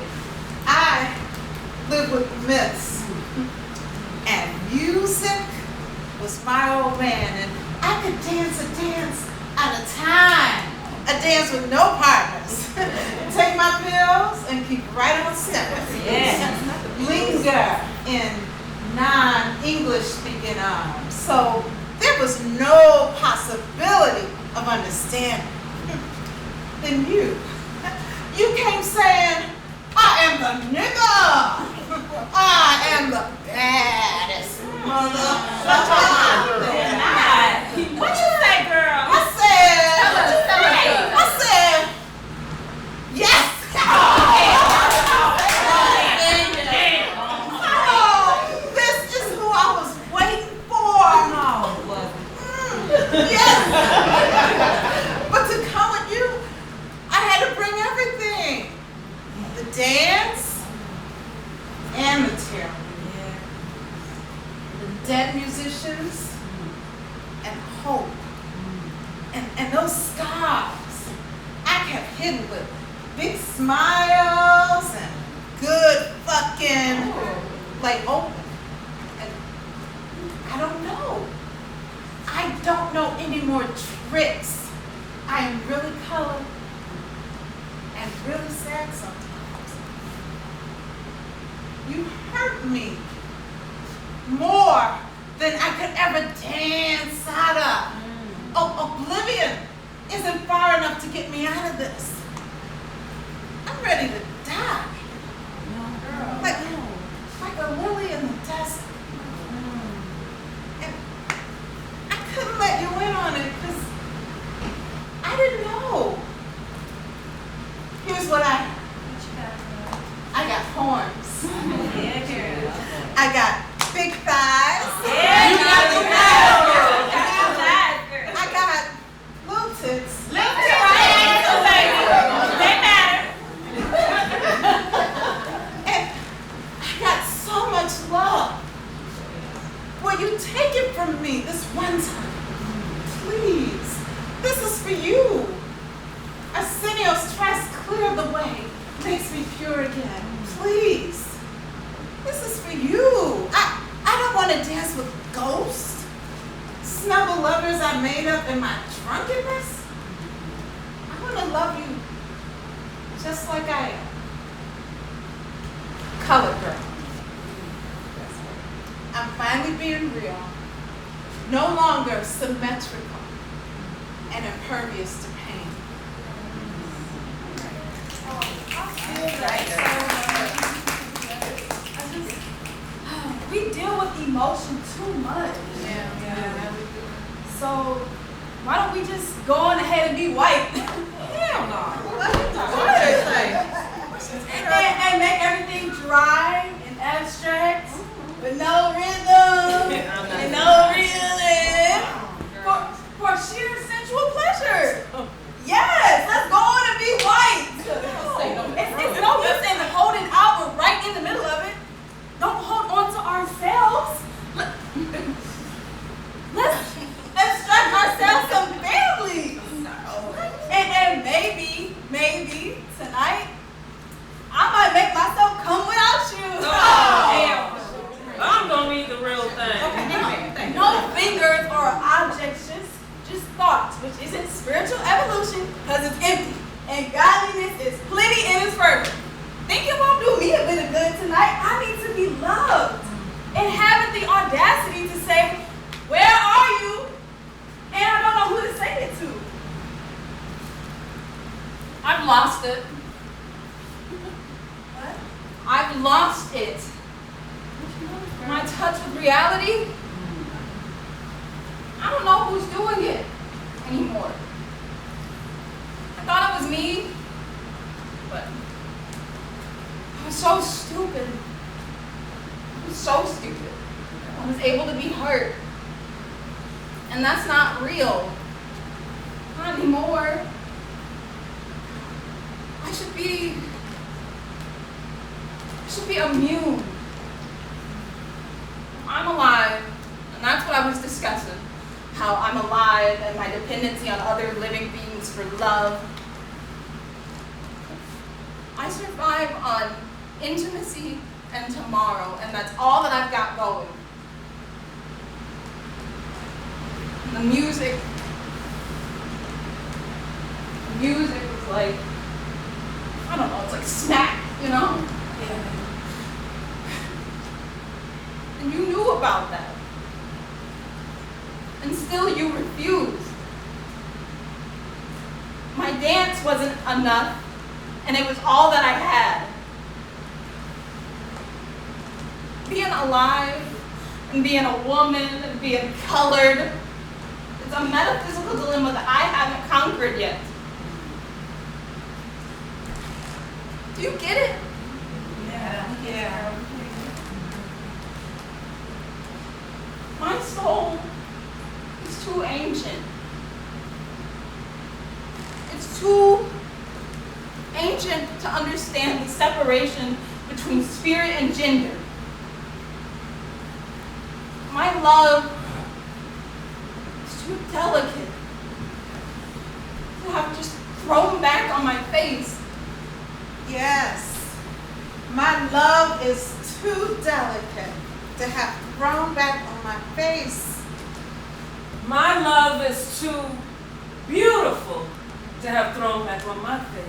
I live with myths. And music was my old man. And I could dance a dance at a time. A dance with no partners. Take my pills and keep right on step. Yeah. Linger in non-English speaking arms. So there was no possibility of understanding. Then you came saying, I am the nigga. I am the baddest mother. What you say, girl? I said, yes. Oh, this is who I was waiting for. No, it wasn't. Yes. But to come with you, I had to bring everything. The dance and the terror. The dead musicians and hope. And those scars I kept hidden with big smiles and good fucking open. And I don't know any more tricks. I am really colored and really sad sometimes. You hurt me more than I could ever dance out of. Oblivion isn't far enough to get me out of this. I'm ready to die. Like a lily in the desert. And I couldn't let you in on it because I didn't know. Here's what I got horns. Yeah, girl. I got big thighs. Yeah, you got the girl. I got little tits. They matter. And I got so much love. Will you take it from me this one time? Please. This is for you. Arsenio's trust clear the way. Makes me pure again. Please. This is for you. I don't want to dance with ghosts. Smell the lovers I made up in my drunkenness. I want to love you just like I am. Colored girl. I'm finally being real. No longer symmetrical and impervious to pain. We deal with emotion too much. So why don't we just go on ahead and be white? Hell no. And make everything dry and abstract with no rhythm and no reason for sheer sensual pleasure. Yes, let's go on and be white. It's no use in holding out. We're right in the middle of it. Don't hold on to ourselves. Let's strike ourselves some families. And maybe tonight I might make myself come without you. I'm gonna need the real thing. Okay, no fingers or objections, just thoughts, which isn't spiritual evolution because it's empty. And godliness is plenty in its fervor. Think it won't do me a bit of good tonight? I need to be loved. And having the audacity to say, where are you? And I don't know who to say it to. I've lost it. What? I've lost it. My touch with reality. I don't know who's doing it anymore. I thought it was me, but I was so stupid. was so stupid. I was able to be hurt. And that's not real. Not anymore. I should be immune. I'm alive, and that's what I was discussing. How I'm alive and my dependency on other living beings for love. I survive on intimacy and tomorrow, and that's all that I've got going. And the music was like, I don't know, it's like smack, you know? Yeah. And you knew about that. And still you refused. My dance wasn't enough, and it was all that I had. Being alive, and being a woman, and being colored, it's a metaphysical dilemma that I haven't conquered yet. Do you get it? Yeah. My soul is too ancient. It's too ancient to understand the separation between spirit and gender. My love is too delicate to have just thrown back on my face. Yes. My love is too delicate to have thrown back on my face. My love is too beautiful to have thrown back on my face.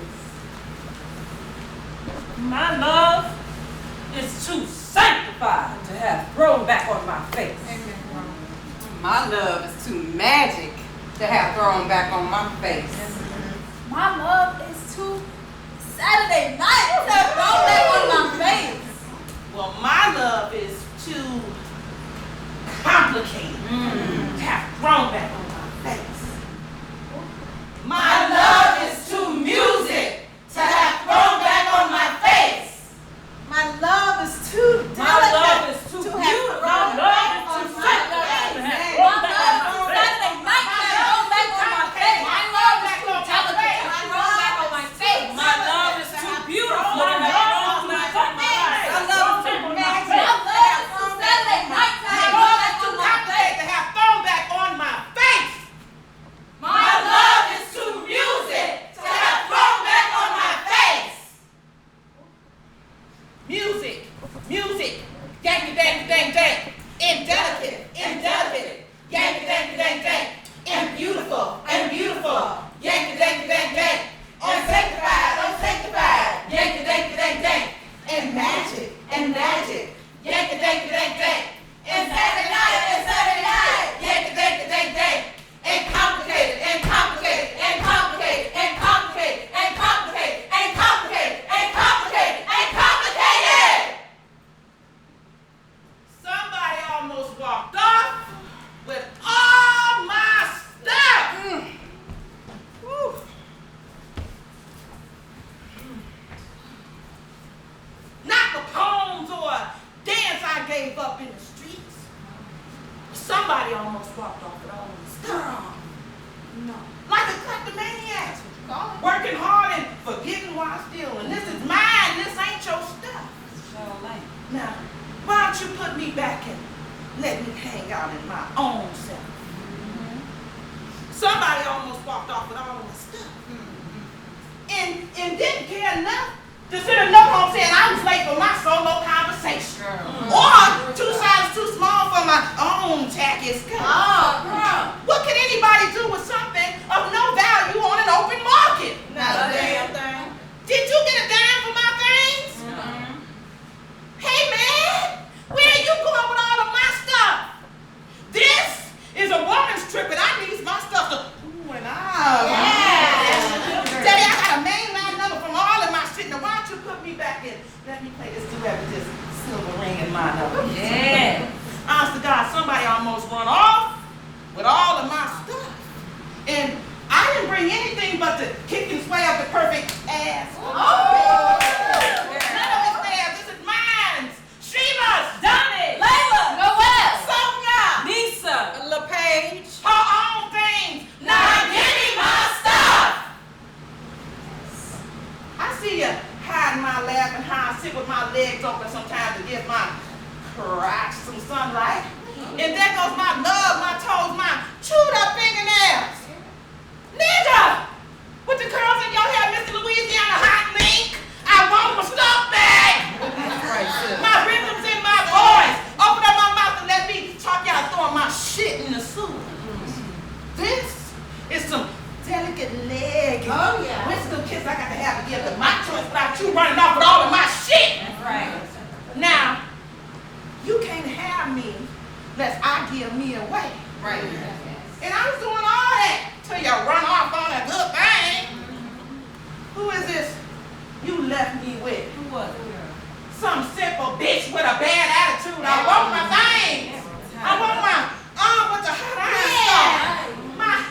My love is too sanctified to have thrown back on my face. My love is too magic to have thrown back on my face. My love is too Saturday night to have thrown back on my face. Well, my love is too complicated to have thrown back on my face. My love is too music to have thrown back on my face. My love is too delicate My love is too to beautiful. have thrown My back love on is too my sanctified to face. have thrown back on my face. Saturday night to have thrown back on my face. My love is too delicate to have thrown back on my face. My love is too beautiful to have thrown back on my face. My love is too magic. My love is too Saturday night to have thrown back on my face. To have thrown back on my face. My love is too music to have thrown back on my face. Music, music, yanky danky dang dang, indelicate, indelicate, yanky danky dang dang, and beautiful, yanky danky dang dang, unsanctified, yanky danky dang dang, and magic, yanky danky dang dang, and Saturday night, yanky danky dang dang, and complicated, and complicated, and complicated, and complicated, and complicated, and complicated, and complicated, and complicated. Somebody almost walked off with all my stuff. Woo. Not the poems or dance I gave up in the streets. Somebody almost walked off with all my stuff. No. Like a kleptomaniac. Working hard and forgetting while stealing. This is mine. This ain't your stuff. Now, why don't you put me back and let me hang out in my own self? Somebody almost walked off with all of my stuff. And didn't care enough to send a note home saying I was late for my solo conversation. Or 2 sizes too small for my own tacky skirt. What can anybody do with something of no value on an open market? Not a damn thing. Did you get a dime for my things? Hey man, where are you going with all of my stuff? This is a woman's trip and I need my stuff to ooh and ah. Daddy, I got a mainline number from all of my shit. Now why don't you put me back in? Let me play this duet with this silver ring in my number. Yeah. Honest to God, somebody almost run off with all of my stuff. And I didn't bring anything but the kick and sway of the perfect ass. None of it's there. This is mine. Sheila's. Done sat in my lap and how I sit with my legs open sometimes to give my crotch some sunlight. And there goes my love, my toes, my chewed up fingernails. Ninja! With the curls in your hair, Mr. Louisiana Hot Link. I want my stuff back. My rhythms in my voice. Open up my mouth and let me talk y'all throwing my shit in the soup. This is some delicate leg. Oh, yeah. Wisdom kiss I got to have to give to my choice without you running off with all of my shit. That's right. Now, you can't have me unless I give me away. Right. And I was doing all that till you run off on a good thing. Who is this you left me with? Who was it? Some simple bitch with a bad attitude. I want my things. I want my arm with the hot iron. My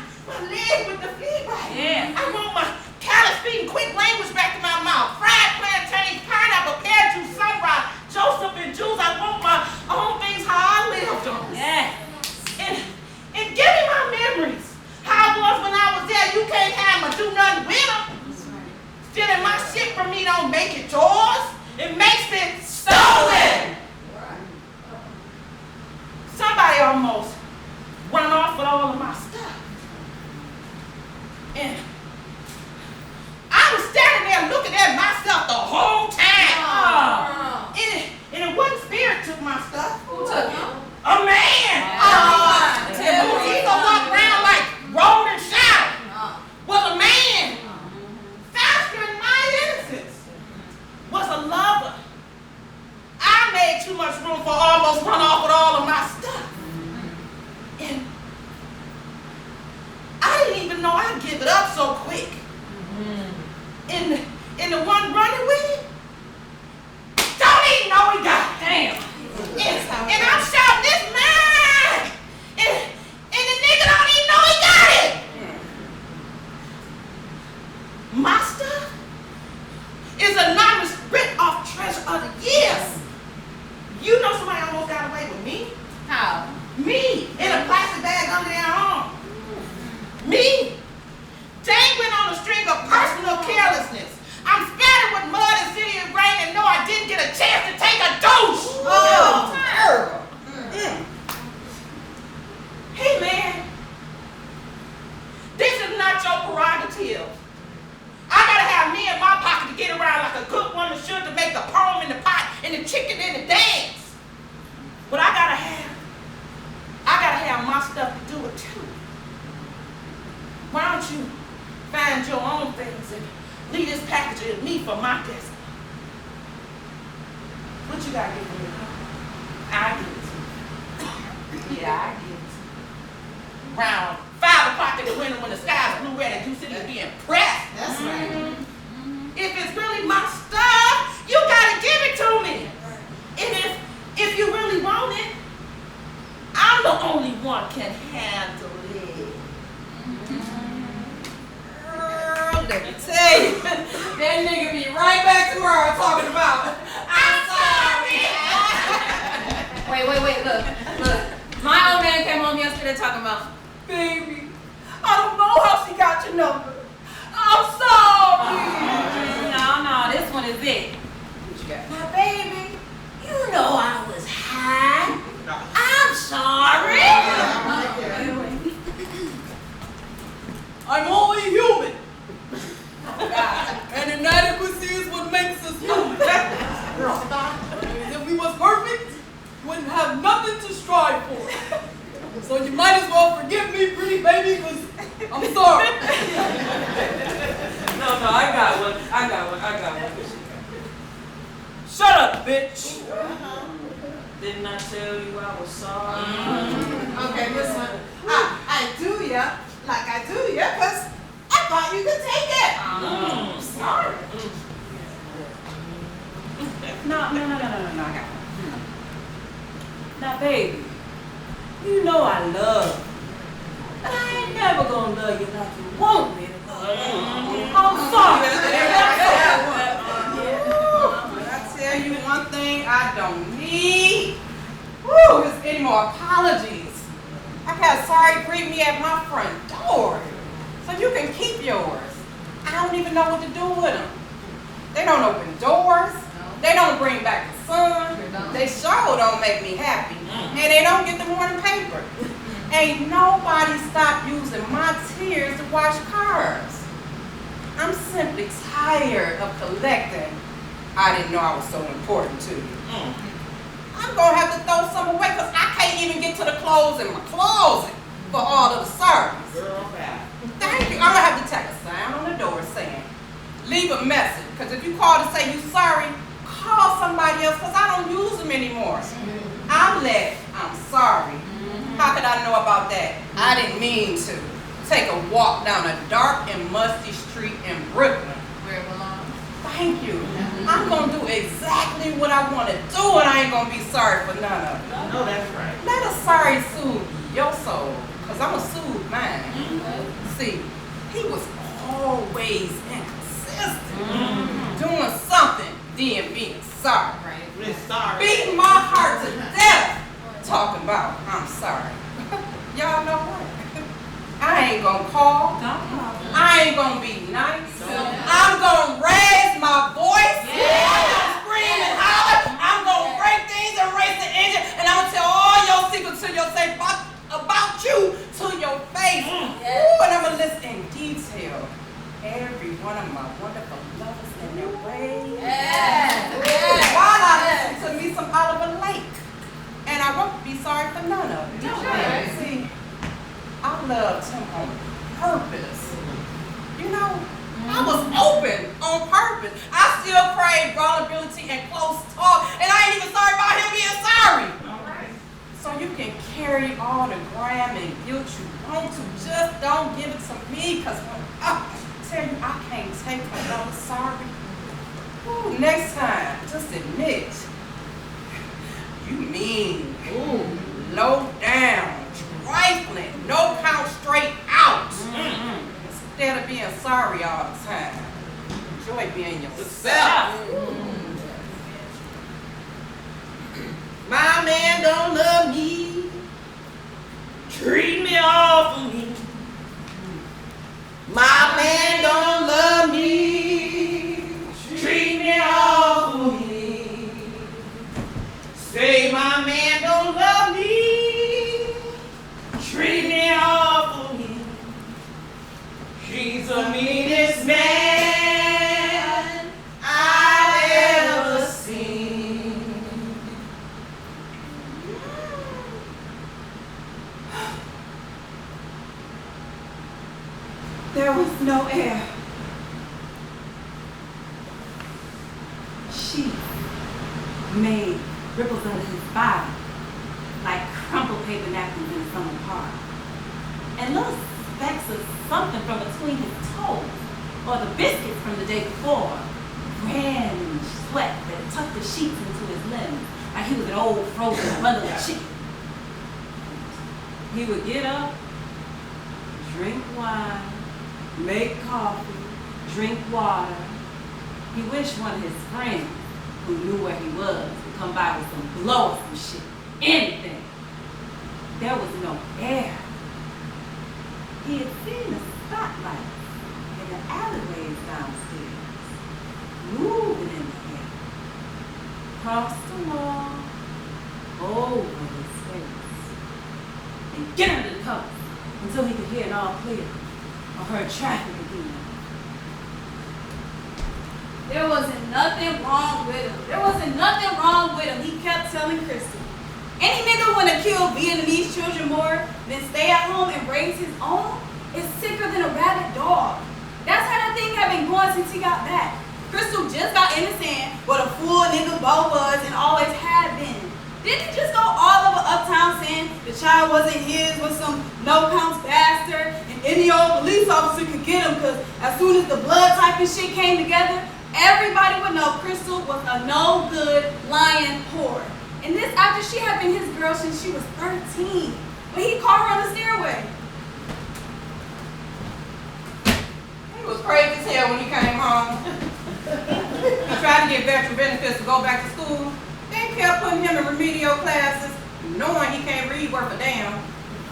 leg with the flea bite. Yeah. I want my callous feet and quick language back to my mouth. Fried plantains, pineapple, pear juice, sunrise, Joseph and Juice. I want my own things how I lived on. Yeah. And give me my memories. How it was when I was there. You can't have me do nothing with them. Stealing my shit from me don't make it yours. It makes it stolen. Somebody almost run off with all of my stuff. And I was standing there looking at myself the whole time. And it wasn't spirit took my stuff. Who took it? A man. Who even walked around like rolled and shouted. Was a man. Faster than my innocence. Was a lover. I made too much room for almost run off with all of my stuff. And I didn't even know I'd give it up so quick. And the one running with it, don't even know he got it. Damn. And I'm shouting, this mine! And the nigga don't even know he got it! My stuff is a anonymous rip-off treasure of the years. You know somebody almost got away with me? How? Me, in a plastic bag under their arm. Me, dangling on a string of personal carelessness. I'm spattered with mud and city and rain and know I didn't get a chance to take a douche. Oh, terrible. Hey, man. This is not your prerogative. I gotta have me in my pocket to get around like a good woman should to make the poem in the pot and the chicken in the dance. But I gotta have my stuff to do it too. Why don't you find your own things and leave this package with me for my destiny? What you gotta get for me? I give it to you. Yeah, I give it to you. Around 5 o'clock in the winter when the sky's blue red and you sit there being pressed. that's right. If it's really my stuff, you gotta give it to me. And if you really want it, I'm the only one can handle it. Girl, let me tell you, that nigga be right back tomorrow talking about, I'm sorry. Wait, look. My old man came home yesterday talking about, Baby, I don't know how she got your number. I'm sorry. no, this one is it. What you got? My baby, you know I was high. I'm sorry. I'm only human. And inadequacy is what makes us human. If we was perfect, we wouldn't have nothing to strive for. So you might as well forgive me, pretty baby, because I'm sorry. No, I got one. Shut up, bitch. Didn't I tell you I was sorry? Okay, listen. I do ya like I do ya, because I thought you could take it. Sorry. No, I got one. Now, baby, you know I love you. But I ain't never gonna love you like you want me to love you. I'm sorry. But I tell you one thing I don't need. Woo, is any more apologies. I got sorry greet me at my front door. So you can keep yours. I don't even know what to do with them. They don't open doors. They don't bring back the sun. They sure don't make me happy. And they don't get the morning paper. Ain't nobody stopped using my tears to wash cars. I'm simply tired of collecting. I didn't know I was so important to you. I'm gonna have to throw some away because I can't even get to the clothes in my closet for all of the service. Girl, bad. Thank you. I'm gonna have to tack a sign on the door saying, leave a message. Because if you call to say you sorry, call somebody else because I don't use them anymore. I'm left. I'm sorry. How could I know about that? I didn't mean to. Take a walk down a dark and musty street in Brooklyn. Where it belongs. Thank you. I'm gonna do exactly what I want to do and I ain't gonna be sorry for none of it. No, that's right. Let a sorry soothe your soul, because I'm gonna soothe mine. See, he was always inconsistent. Doing something, then being sorry. We're sorry. Beating my heart to death. Talking about, I'm sorry. Y'all know what? I ain't gonna call. I ain't gonna be nice. I'm gonna raise my voice. I'm gonna scream and holler. I'm gonna break things and raise the engine. And I'm gonna tell all your secrets to your safe about you to your face. Ooh, and I'm gonna list in detail every one of my wonderful lovers and their ways. While I listen to me some Oliver Lake. And I won't be sorry for none of it. See, I loved him on purpose. You know, I was open on purpose. I still crave vulnerability and close talk, and I ain't even sorry about him being sorry. So you can carry all the gram and guilt you want to, just don't give it to me, because when I tell you I can't take another sorry. Ooh, next time, just admit. You mean, low down, trifling, no count straight out. Instead of being sorry all the time, enjoy being yourself. My man don't love me. Treat me awfully. My man don't love me. Treat me awfully. Say my man don't love me. Treat me awfully. He's the meanest man I've ever seen. There was no air. She made ripples under his body like crumpled paper napkins in a summer park. And little specks of something from between his toes, or the biscuits from the day before, ran sweat that tucked the sheets into his limbs like he was an old frozen bundle of chicken. He would get up, drink wine, make coffee, drink water. He wished one of his friends who knew where he was would come by with some blow or some shit, anything. There was no air. He had seen the spotlight in the alleyways downstairs, moving in the air, across the wall, over his face, and get under the covers until he could hear it all clear or heard traffic again. There wasn't nothing wrong with him. There wasn't nothing wrong with him. He kept telling Crystal. Any nigga wanna kill Vietnamese children more than stay at home and raise his own is sicker than a rabid dog. That's how that thing had been going since he got back. Crystal just got in the sand what a fool nigga Bo was and always had been. Didn't he just go all over Uptown saying the child wasn't his, was some no-counts bastard, and any old police officer could get him because as soon as the blood type and shit came together, everybody would know Crystal was a no-good, lying whore. And this after she had been his girl since she was 13, when he caught her on the stairway. He was crazy as hell when he came home. He tried to get veteran benefits to go back to school. They kept putting him in remedial classes, knowing he can't read worth a damn.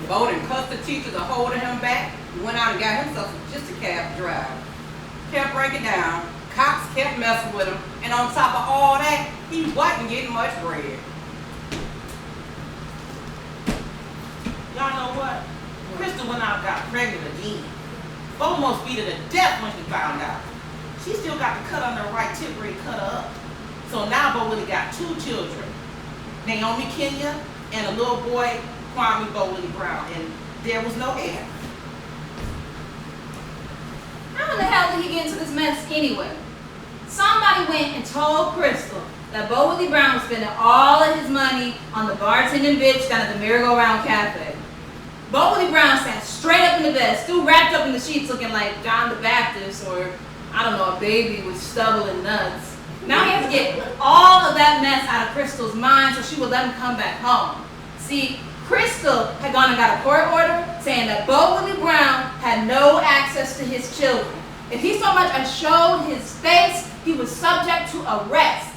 Bo done cussed the teachers are holding him back. He went out and got himself just a cab to drive. Kept breaking down, cops kept messing with him, and on top of all that, he wasn't getting much bread. Y'all know what? Crystal went out and got pregnant again. Almost beat her to death when she found out. She still got the cut on her right tip where he cut her up. So now Bo Willie got 2 children. Naomi Kenya and a little boy, Kwame Bo Willie Brown. And there was no heir. How in the hell did he get into this mess anyway? Somebody went and told Crystal that Bo Willie Brown was spending all of his money on the bartending bitch down at the Merry-Go-Round Cafe. Bo Willie Brown sat straight up in the bed, still wrapped up in the sheets looking like John the Baptist or, I don't know, a baby with stubble and nuts. Now he has to get all of that mess out of Crystal's mind so she would let him come back home. See, Crystal had gone and got a court order saying that Bo Willie Brown had no access to his children. If he so much as showed his face, he was subject to arrest.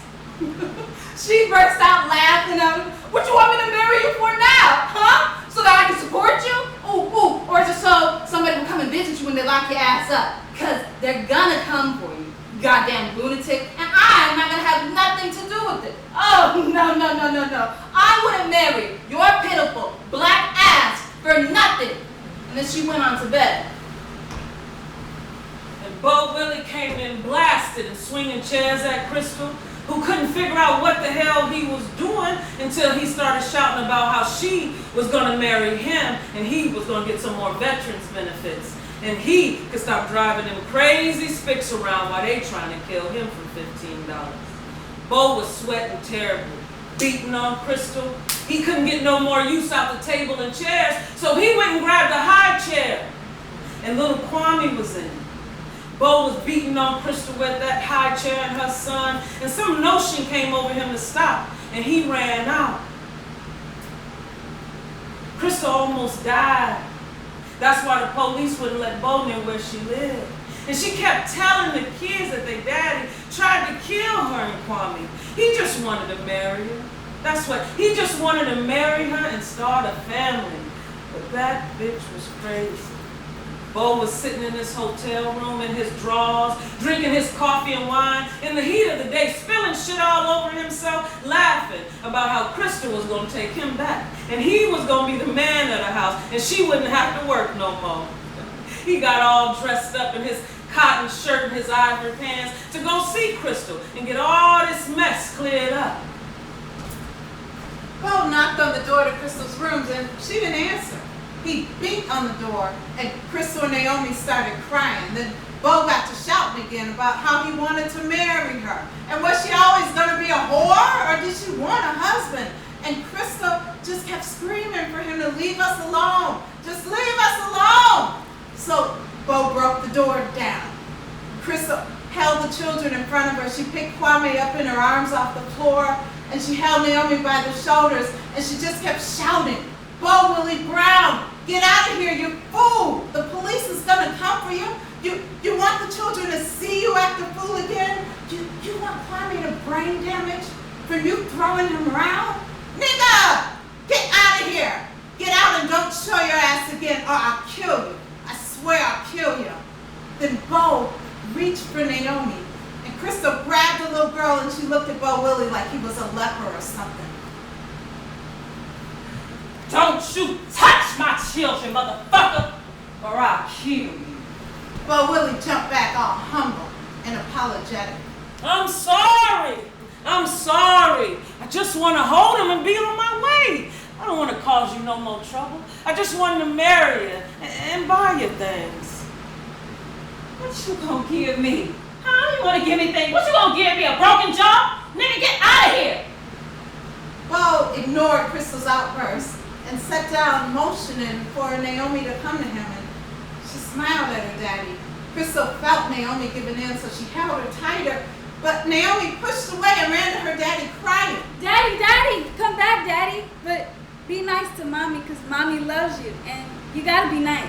She burst out laughing at him. What you want me to marry you for now, huh? So that I can support you? Ooh, or just so somebody will come and visit you when they lock your ass up. Cause they're gonna come for you, goddamn lunatic, and I'm not gonna have nothing to do with it. Oh, no. I wouldn't marry your pitiful black ass for nothing. And then she went on to bed. And Bo Willie came in blasted and swinging chairs at Crystal, who couldn't figure out what the hell he was doing until he started shouting about how she was going to marry him and he was going to get some more veterans benefits. And he could stop driving them crazy spics around while they trying to kill him for $15. Bo was sweating terribly, beating on Crystal. He couldn't get no more use out the table and chairs, so he went and grabbed a high chair. And little Kwame was in it. Bo was beating on Crystal with that high chair and her son, and some notion came over him to stop, and he ran out. Crystal almost died. That's why the police wouldn't let Bo know where she lived. And she kept telling the kids that their daddy tried to kill her and Kwame. He just wanted to marry her. That's what, he just wanted to marry her and start a family. But that bitch was crazy. Bo was sitting in his hotel room in his drawers, drinking his coffee and wine in the heat of the day, spilling shit all over himself, laughing about how Crystal was going to take him back. And he was going to be the man of the house, and she wouldn't have to work no more. He got all dressed up in his cotton shirt and his ivory pants to go see Crystal and get all this mess cleared up. Bo knocked on the door to Crystal's rooms and she didn't answer. He beat on the door and Crystal and Naomi started crying. Then Bo got to shouting again about how he wanted to marry her. And was she always going to be a whore or did she want a husband? And Crystal just kept screaming for him to leave us alone. Just leave us alone. So Bo broke the door down. Crystal held the children in front of her. She picked Kwame up in her arms off the floor and she held Naomi by the shoulders and she just kept shouting, Bo Willie Brown, get out of here, you fool! The police is gonna come for you. You want the children to see you act a fool again? You want Kwame to brain damage for you throwing him around? Nigga, get out of here. Get out and don't show your ass again or I'll kill you. I swear I'll kill you. Then Bo reached for Naomi and Crystal grabbed the little girl and she looked at Bo Willie like he was a leper or something. Don't you touch my children, motherfucker, or I'll kill you. Bo Willie jumped back all humble and apologetic. I'm sorry. I just want to hold him and be on my way. I don't want to cause you no more trouble. I just wanted to marry you and buy you things. What you gonna give me? Huh? You wanna give me things? What you gonna give me? A broken jaw? Nigga, get out of here! Bo ignored Crystal's outburst and sat down motioning for Naomi to come to him, and she smiled at her daddy. Crystal felt Naomi giving in, so she held her tighter, but Naomi pushed away and ran to her daddy crying. Daddy, come back, Daddy. But be nice to Mommy, because Mommy loves you, and you gotta be nice.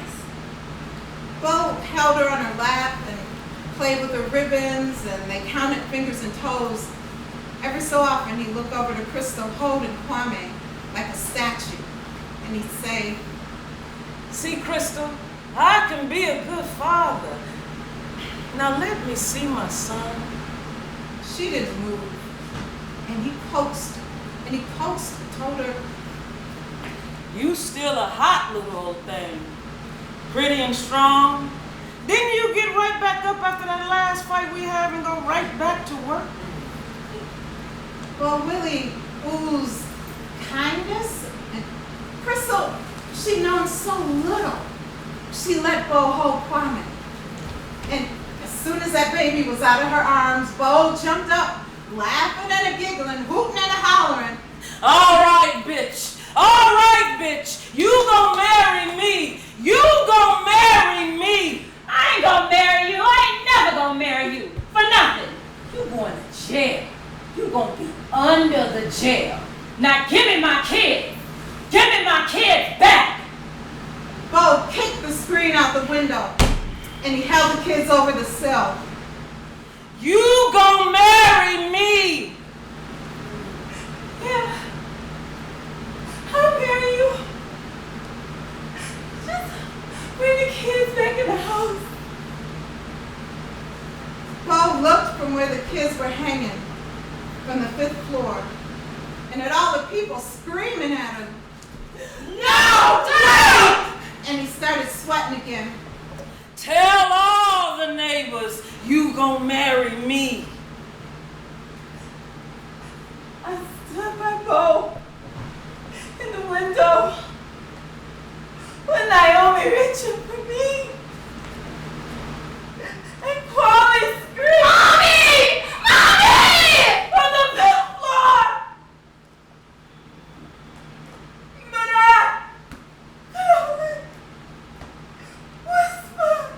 Bo held her on her lap and played with her ribbons, and they counted fingers and toes. Every so often, he'd look over to Crystal holding Kwame like a statue, and he'd say, See, Crystal, I can be a good father. Now let me see my son. She didn't move. And he coaxed and told her, You still a hot little old thing. Pretty and strong. Didn't you get right back up after that last fight we had and go right back to work? well, Willie oozed kindness. And Crystal, she known so little. She let Bo hold Kwame. And as soon as that baby was out of her arms, Bo jumped up, laughing and a giggling, hooting and a hollering. All right, bitch. All right, bitch. You gon' marry me. You gon' marry me. I ain't gonna marry you. I ain't never gonna marry you. For nothing. You going to jail. You gonna be under the jail. Now give me my kids. Give me my kids back. Bo kicked the screen out the window, and he held the kids over the sill. You gon' marry me. Yeah. I'll marry you. Just bring the kids back in the house. Bo looked from where the kids were hanging, from the 5th floor, and at all the people screaming at him. No! No! And he started sweating again. Tell all the neighbors you gon' marry me. I stood by Bo in the window when Naomi reached up for me. And Kwame screamed, Mommy! Mommy! On the 5th floor! But I could only whisper.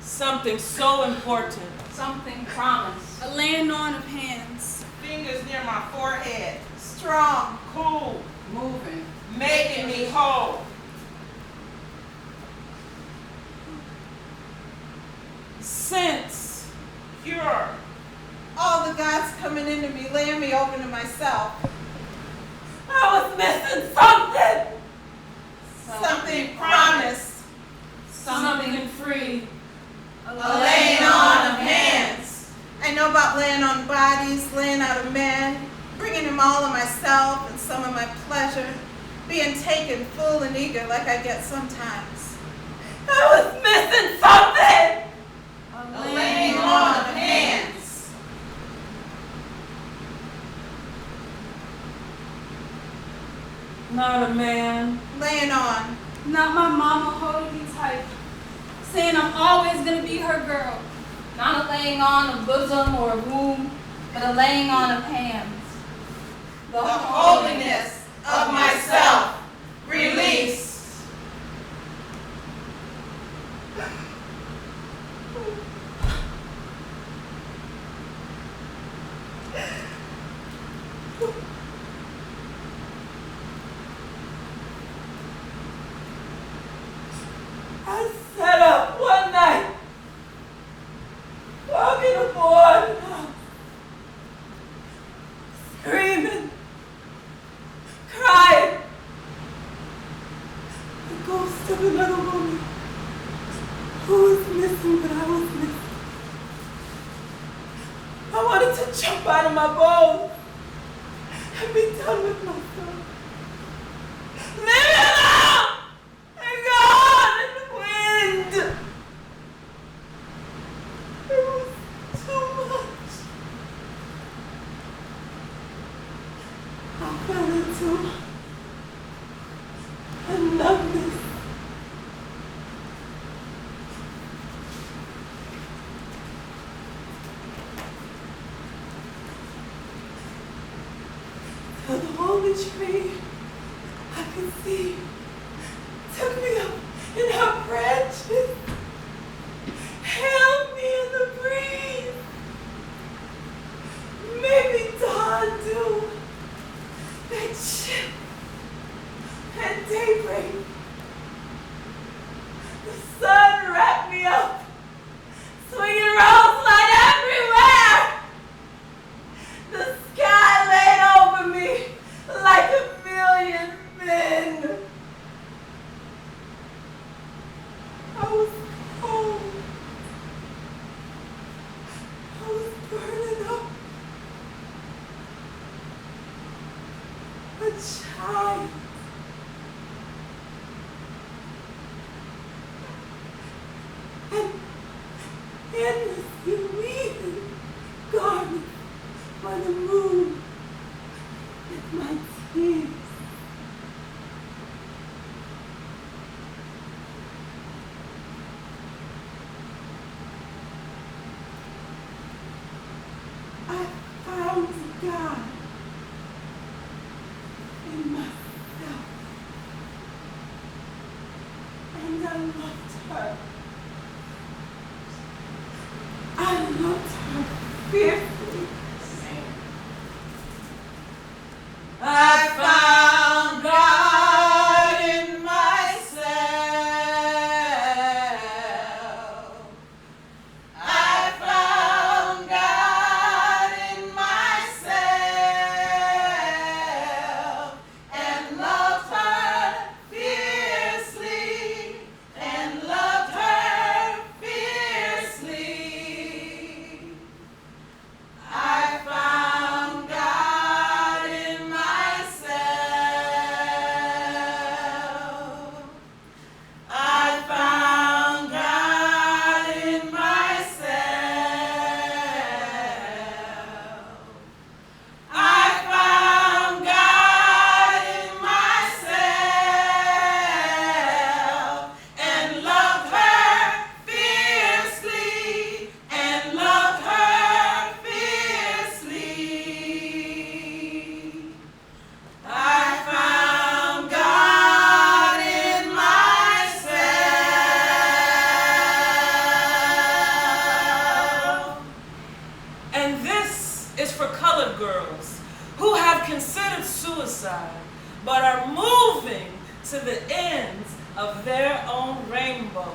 Something so important. Something promised. A laying on of hands. Fingers near my forehead. Strong. Cool. Moving. Making me whole. Sense. Pure. All the gods coming into me, laying me open to myself. I was missing something. Something promised. Something free. A laying on of hands. I know about laying on bodies, laying out a man, bringing him all of myself and some of my pleasure, being taken full and eager like I get sometimes. I was missing something. A laying on of hands. Not a man. Laying on. Not my mama holding me tight, saying I'm always gonna be her girl. Not a laying on of bosom or womb, but a laying on of hands. The holiness of myself released. I sat up one night, walking aboard, screaming, crying. The ghost of another woman who was missing, but I was missing. I wanted to jump out of my bones and be done with myself. Leave me alone! And go on in the wind! It was too much. I fell into a numbness. Till the holy tree I could see took me up in her branches, held me in the breeze, made me dawn dew, that ship at daybreak. The sun wrapped me up, swinging rose light everywhere. The sky laid over me like a million men. I was cold. I was burning up. A child. And endlessly weaving garments by the moon with my tears. I found God in myself, and I loved her. I loved her fiercely. I found God in myself. I found God in myself and loved her fiercely and loved her fiercely. I found God in myself. I found God in myself. I found God in myself and loved her fiercely and loved her fiercely. I found God in myself. And this is for colored girls who have considered suicide but are moving to the ends of their own rainbow.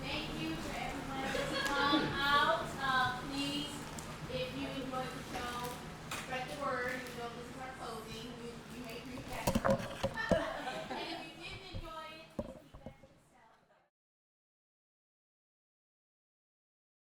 Thank you to everyone that's come out. Please, if you enjoyed the show, spread the word. You know, this